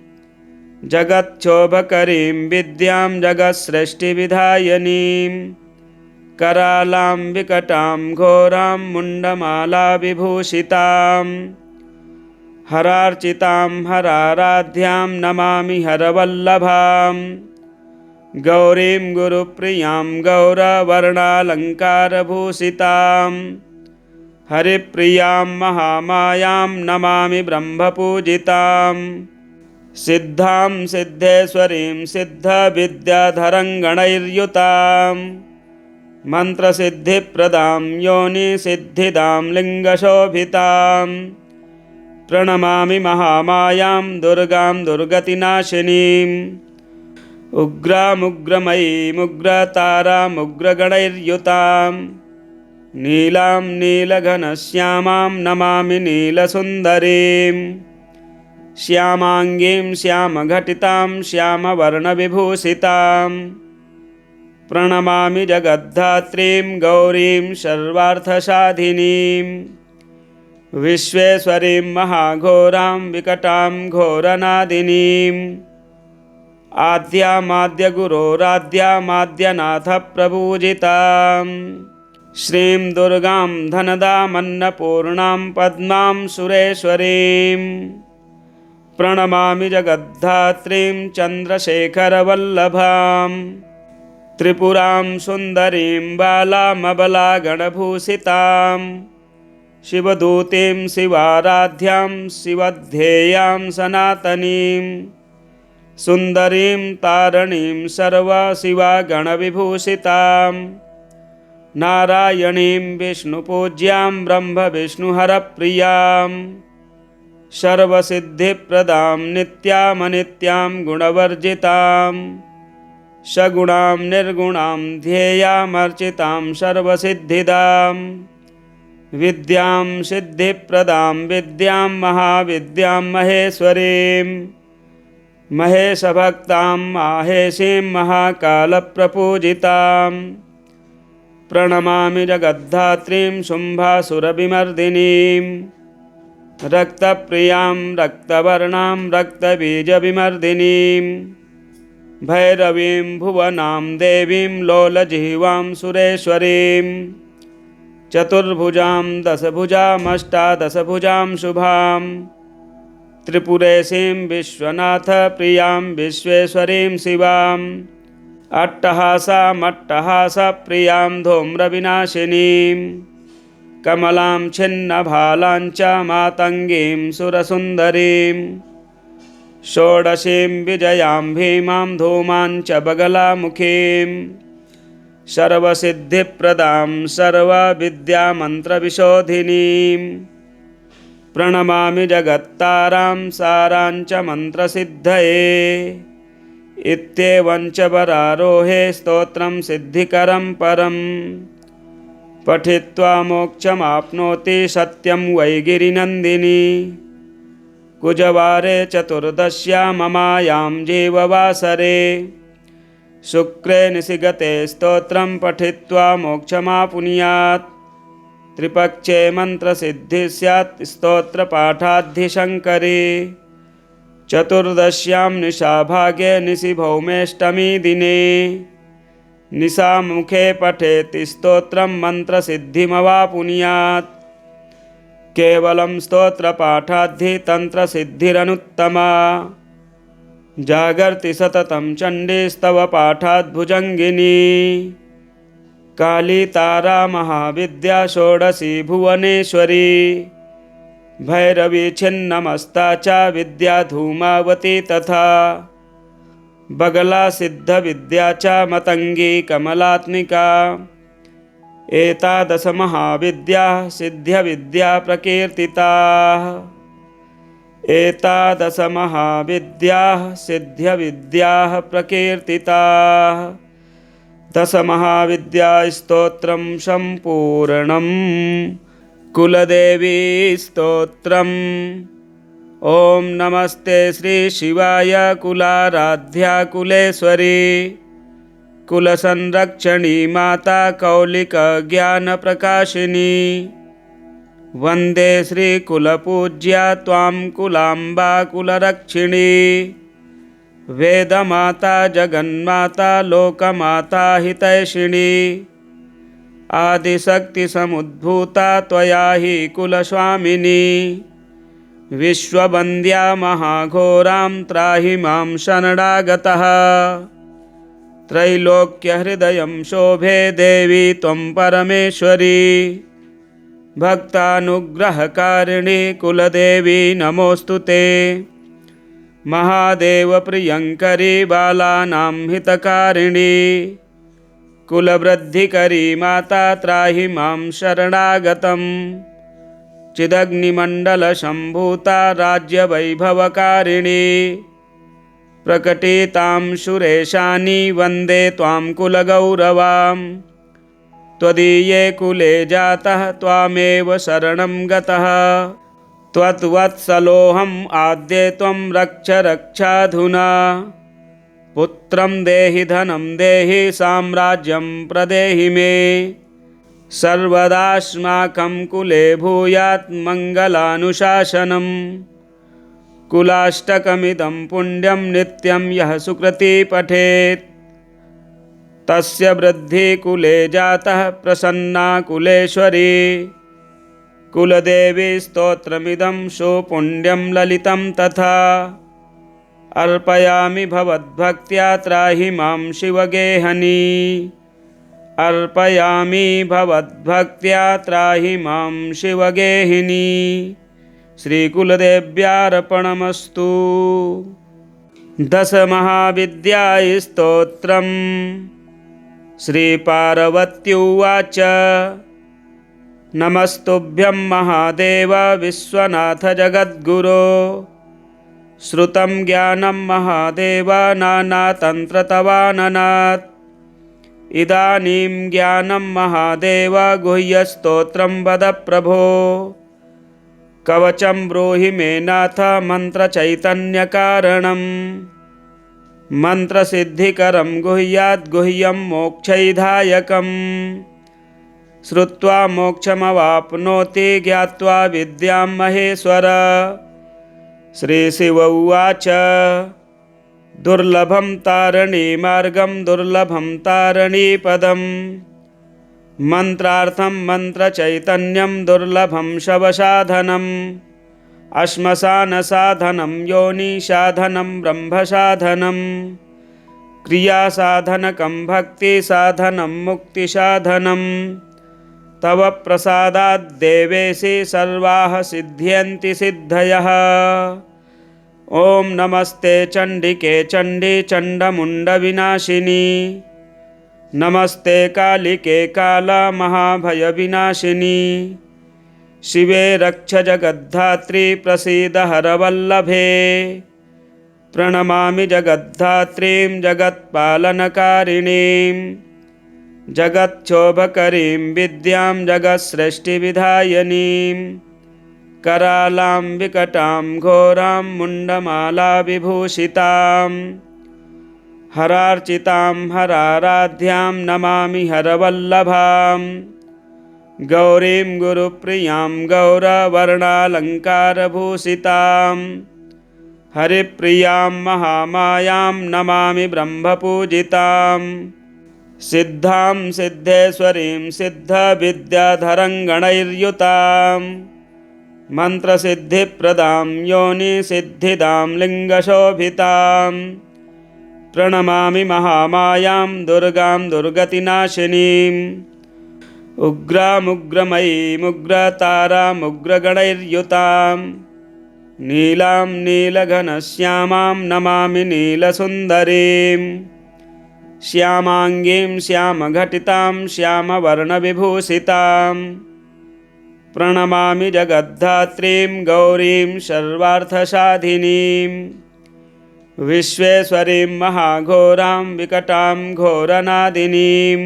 जगच्छोभकरीं विद्यां जगत्सृष्टिविधायनीं। करालां विकटां घोरां मुण्डमालाविभूषितां। हरार्चितां हराराध्यां नमामि हरवल्लभां। गौरीं गुरुप्रियां गौरवर्णालङ्कारभूषितां। हरिप्रियां महामायां नमामि ब्रह्मपूजितां। सिद्धां सिद्धेश्वरीं सिद्धविद्याधरङ्गणैर्युतां। मन्त्रसिद्धिप्रदां योनिसिद्धिदां लिङ्गशोभितां। प्रणमामि महामायां दुर्गां दुर्गतिनाशिनीम्। उग्रामुग्रमयीमुग्रतारामुग्रगणैर्युतां। नीलां नीलघनश्यामां नमामि नीलसुन्दरीं। श्यामाङ्गीं श्यामघटितां श्यामवर्णविभूषितां। प्रणमामि जगद्धात्रीं गौरीं सर्वार्थसाधिनीं। विश्वेश्वरीं महाघोरां विकटां घोरनादिनीम्। आद्यामाद्यगुरोराद्यामाद्यनाथप्रपूजितां। श्रीं दुर्गां धनदामन्नपूर्णां पद्मां सुरेश्वरीं। प्रणमामि जगद्धात्रीं चन्द्रशेखरवल्लभां। त्रिपुरां सुन्दरीं बालामबलागणभूषितां। शिवदूतीं शिवाराध्यां शिवध्येयां सनातनीं। सुन्दरीं तारणीं सर्वशिवागणविभूषितां। नारायणीं विष्णुपूज्यां ब्रह्मविष्णुहरप्रियां। सर्वसिद्धिप्रदां नित्यामनित्यां गुणवर्जितां। सगुणां निर्गुणां ध्येयामर्चितां सर्वसिद्धिदां। विद्यां सिद्धिप्रदां विद्यां महाविद्यां महेश्वरीं। महेशभक्तां माहेशीं महाकालप्रपूजितां। प्रणमामि जगद्धात्रीं शुम्भासुरविमर्दिनीं। रक्तप्रियां रक्तवर्णां रक्तबीजविमर्दिनीं। भैरवीं भुवनां देवीं लोलजिह्वां सुरेश्वरीं। चतुर्भुजां दशभुजामष्टादशभुजां शुभां। त्रिपुरेशीं विश्वनाथ प्रियां विश्वेश्वरीं शिवाम् अट्टहासामट्टहासप्रियां धूम्रविनाशिनीं कमलां छिन्नभालां च मातङ्गीं सुरसुन्दरीं षोडशीं विजयां भीमां धूमां च बगलामुखीं सर्वसिद्धिप्रदां सर्वविद्यामन्त्रविशोधिनीं प्रणमामि जगत्तारां सारां च मन्त्रसिद्धये इत्येवं च वरारोहे स्तोत्रं सिद्धिकरं परं पठित्वा मोक्षमाप्नोति सत्यं वै गिरिनन्दिनी कुजवारे चतुर्दश्यां ममायां जीववासरे शुक्रे निशिगते स्तोत्रं पठित्वा मोक्षमापुनुयात् त्रिपक्षे मन्त्रसिद्धिः स्यात् स्तोत्रपाठाद्धिशङ्करे चतुर्दश्यां निशाभागे निशिभौमेष्टमी दिने निशामुखे पठेत् स्तोत्रं मन्त्रसिद्धिमवापुनुयात् केवलं स्तोत्रपाठाद्धि तन्त्रसिद्धिरनुत्तमा जागर्ति सततं चण्डीस्तव पाठात् भुजङ्गिनी काली तारा महाविद्या षोडशी भुवनेश्वरी भैरवी छिन्नमस्ता च विद्या धूमावती तथा बगला सिद्धविद्या च मतंगी कमलात्मिका एतादश महाविद्याः सिद्ध्यविद्या प्रकीर्तिताः एतादश महाविद्याः सिद्ध्यविद्याः प्रकीर्तिताः दश महाविद्या स्तोत्रं सम्पूर्णम् कुलदेवी स्तोत्रम् ओम नमस्ते श्री शिवाय कुलाराध्या कुलेश्वरी कुलसंरक्षणी माता कौलिक ज्ञान प्रकाशिनी वंदे श्री कुलपूज्या त्वां कुलांबा कुलरक्षिणी वेदमाता जगन्माता लोकमाता हितैषिणी आदिशक्ति समुद्भूता त्वया हि कुलस्वामिनी विश्ववन्द्या महाघोरां त्राहि मां शरणागतः त्रैलोक्यहृदयं शोभे देवी त्वं परमेश्वरी भक्तानुग्रहकारिणी कुलदेवी नमोऽस्तुते महादेव प्रियंकरी बालानां हितकारिणी कुलवृद्धिकरी माता त्राहि मां शरणागतम् चिदग्निमण्डलसम्भूता राज्यवैभवकारिणी प्रकटितां सुरेशानि वन्दे त्वां कुलगौरवां त्वदीये कुले जातः त्वामेव शरणं गतः त्वद्वत्सलोऽहम् आद्ये त्वं रक्ष रक्षाधुना पुत्रं देहि धनं देहि साम्राज्यं प्रदेहि मे सर्वदास्माकं कुले भूयात् मङ्गलानुशासनम् कुलाष्टकमिदं पुण्यं नित्यं यः सुकृती पठेत् तस्य वृद्धि कुले जातः प्रसन्ना कुलेश्वरी कुलदेवी स्तोत्रमिदं सुपुण्यं ललितं तथा अर्पयामि भवद्भक्त्या त्राहि मां शिवगेहनी अर्पयामि भवद्भक्त्या त्राहि मां शिवगेहिनी श्रीकुलदेव्यार्पणमस्तु। दश महाविद्या स्तोत्रम् श्रीपार्वत्युवाच नमस्तुभ्यं महादेव विश्वनाथ जगद्गुरो श्रुतं ज्ञानं महादेव नानातन्त्रतवाननात् इदानीं ज्ञानं महादेव गुह्यस्तोत्रं वद प्रभो कवचं ब्रूहि मे नाथ मन्त्रचैतन्यकारणं मन्त्रसिद्धिकरं गुह्याद्गुह्यं मोक्षैधायकम् श्रुत्वा मोक्षमवाप्नोति ज्ञात्वा विद्यां महेश्वर श्रीशिव उवाच दुर्लभं तारणीमार्गं दुर्लभं तारणीपदं मन्त्रार्थं मन्त्रचैतन्यं दुर्लभं शवसाधनं श्मशानसाधनं योनिसाधनं ब्रह्मसाधनं क्रियासाधनकं भक्तिसाधनं मुक्तिसाधनं तव प्रसादात् देवेशि सर्वाः सिद्ध्यन्ति सिद्धयः। ॐ नमस्ते चण्डिके चण्डी चण्डमुण्डविनाशिनी नमस्ते कालिके कालमहाभयविनाशिनी शिवे रक्ष जगद्धात्री प्रसीद हरवल्लभे प्रणमामि जगद्धात्रीं जगत्पालनकारिणीं जगच्छोभकरीं विद्यां जगत्सृष्टिविधायनीं करालां विकटां घोरां मुण्डमालाविभूषितां हरार्चितां हराराध्यां नमामि हरवल्लभां गौरीं गुरुप्रियां गौरवर्णालङ्कारभूषितां हरिप्रियां महामायां नमामि ब्रह्मपूजितां सिद्धां सिद्धेश्वरीं सिद्धविद्याधरङ्गणैर्युतां मन्त्रसिद्धिप्रदां योनिसिद्धिदां लिङ्गशोभितां प्रणमामि महामायां दुर्गां दुर्गतिनाशिनीम् उग्रामुग्रमयीमुग्रतारामुग्रगणैर्युतां नीलां नीलघनश्यामां नमामि नीलसुन्दरीं श्यामाङ्गीं श्यामघटितां श्यामवर्णविभूषितां प्रणमामि जगद्धात्रीं गौरीं सर्वार्थसाधिनीं विश्वेश्वरीं महाघोरां विकटां घोरनादिनीं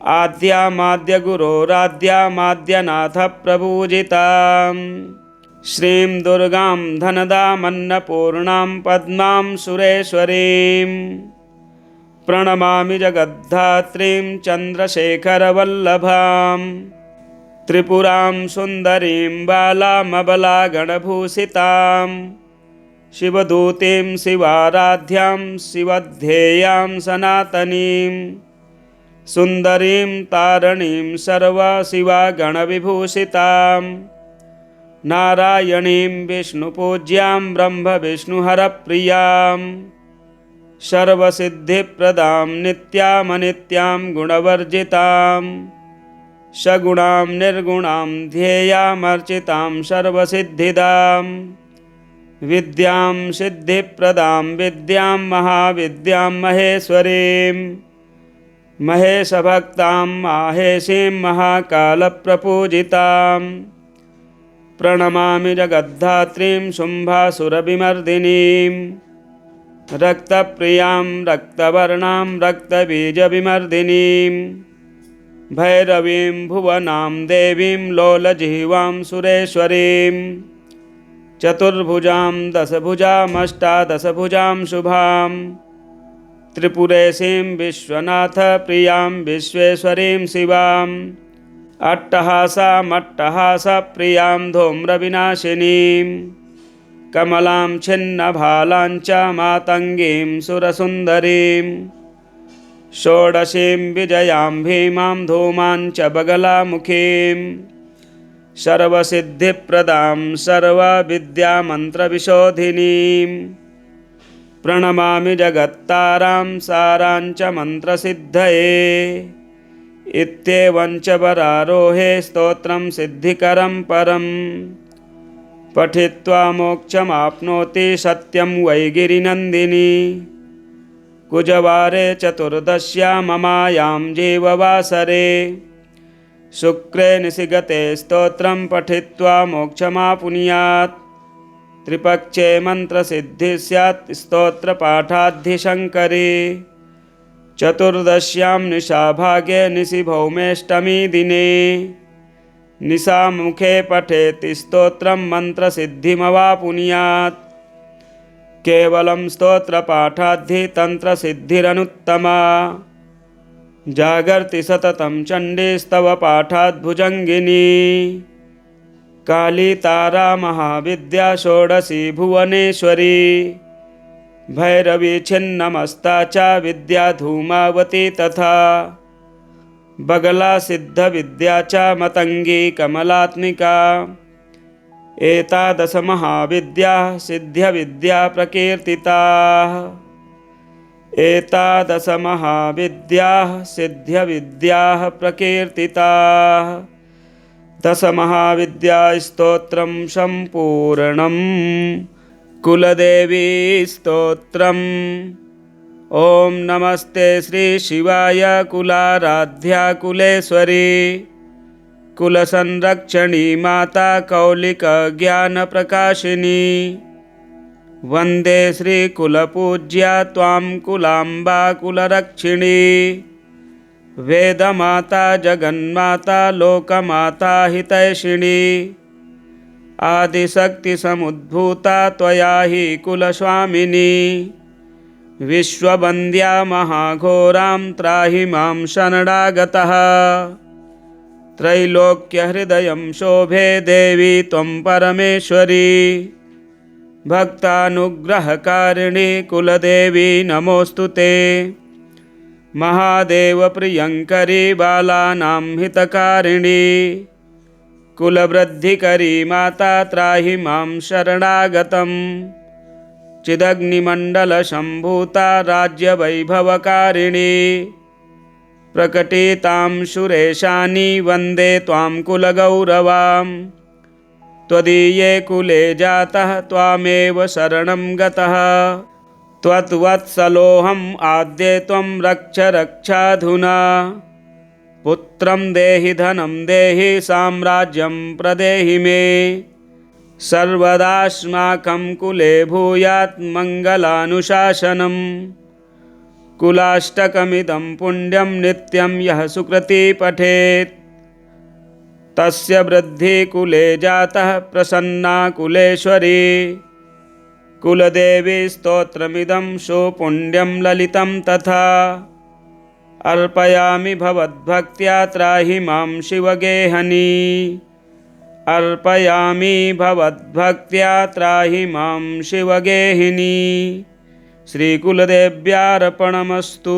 आद्यामाद्यगुरोराद्यामाद्यनाथप्रपूजितां श्रीं दुर्गां धनदामन्नपूर्णां पद्मां सुरेश्वरीं प्रणमामि जगद्धात्रीं चन्द्रशेखरवल्लभां त्रिपुरां सुन्दरीं बालामबलागणभूषितां शिवदूतीं शिवाराध्यां शिवध्येयां सनातनीं सुन्दरीं तारणीं सर्वशिवागणविभूषितां नारायणीं विष्णुपूज्यां ब्रह्मविष्णुहरप्रियां सर्वसिद्धिप्रदां नित्यामनित्यां गुणवर्जितां सगुणां निर्गुणां ध्येयामर्चितां सर्वसिद्धिदां विद्यां सिद्धिप्रदां विद्यां महाविद्यां महेश्वरीं महेशभक्तां माहेशीं महाकालप्रपूजितां प्रणमामि जगद्धात्रीं शुम्भासुरविमर्दिनीं रक्तप्रियां रक्तवर्णां रक्तबीजविमर्दिनीं भैरवीं भुवनां देवीं लोलजिह्वां सुरेश्वरीं चतुर्भुजां दशभुजामष्टादशभुजां शुभां त्रिपुरेशीं विश्वनाथप्रियां विश्वेश्वरीं शिवां अट्टहासामट्टहासप्रियां धूम्रविनाशिनीं कमलां छिन्नभालां च मातङ्गीं सुरसुन्दरीं षोडशीं विजयां भीमां धूमां च बगलामुखीं सर्वसिद्धिप्रदां सर्वविद्यामन्त्रविशोधिनीं प्रणमामि जगत्तारां सारां च मन्त्रसिद्धये इत्येवं च वरारोहे स्तोत्रं सिद्धिकरं परं पठित्वा मोक्षमाप्नोति सत्यं वै गिरिनन्दिनी कुजवारे चतुर्दश्यां ममायां जीववासरे शुक्रे निशिगते स्तोत्रं पठित्वा मोक्षमापुनुयात् त्रिपक्षे मन्त्रसिद्धिः स्यात् स्तोत्रपाठाद्धिशङ्करे चतुर्दश्यां निशाभागे निशिभौमेष्टमी दिने निशामुखे पठेत् स्तोत्रं मन्त्रसिद्धिमवापुनुयात् केवलं स्तोत्रपाठाद्धि तन्त्रसिद्धिरनुत्तमा जागर्ति सततं चण्डीस्तव पाठात् भुजङ्गिनी काली तारा महाविद्या षोडशी भुवनेश्वरी भैरवी छिन्नमस्ता च विद्या धूमावती तथा बगला सिद्धविद्या च मतंगी कमलात्मिका एतादशमहाविद्याः सिद्ध्यविद्याः प्रकीर्तिताः। एतादशमहाविद्याः सिद्ध्यविद्याः प्रकीर्तिताः। दशमहाविद्यास्तोत्रं सम्पूर्णम्। कुलदेवी स्तोत्रम्। ॐ नमस्ते श्री शिवाय कुलाराध्या कुलेश्वरी कुलसंरक्षणी माता कौलिकज्ञानप्रकाशिनी। वन्दे श्रीकुलपूज्या त्वां कुलाम्बा कुलरक्षिणी। वेदमाता जगन्माता लोकमाता हितैषिणी। आदिशक्तिसमुद्भूता त्वया हि कुलस्वामिनी। विश्ववन्द्या महाघोरां त्राहि मां शरणागतः। त्रैलोक्यहृदयं शोभे देवी त्वं परमेश्वरी। भक्तानुग्रहकारिणी कुलदेवी नमोऽस्तु ते। महादेवप्रियङ्करी बालानां हितकारिणी। कुलवृद्धिकरी माता त्राहि मां शरणागतम्। चिदग्निमण्डलसम्भूता राज्यवैभवकारिणी। प्रकटितां सुरेशानि वन्दे त्वां कुलगौरवाम्। त्वदीये कुले जातः त्वामेव शरणं गतः। त्वद्वत्सलोऽहम् आद्ये त्वं रक्ष रक्षाधुना। पुत्रं देहि धनं देहि साम्राज्यं प्रदेहि मे। सर्वदास्माकं कुले भूयात् मङ्गलानुशासनम्। कुलाष्टकमिदं पुण्यं नित्यं यः सुकृती पठेत्। तस्य वृद्धिः कुले जातः प्रसन्ना कुलेश्वरी। कुलदेवी स्तोत्रमिदं सुपुण्यं ललितं तथा। अर्पयामि भवद्भक्त्या त्राहि मां शिवगेहनी। अर्पयामि भवद्भक्त्या त्राहि मां शिवगेहिनी। श्रीकुलदेव्यार्पणमस्तु।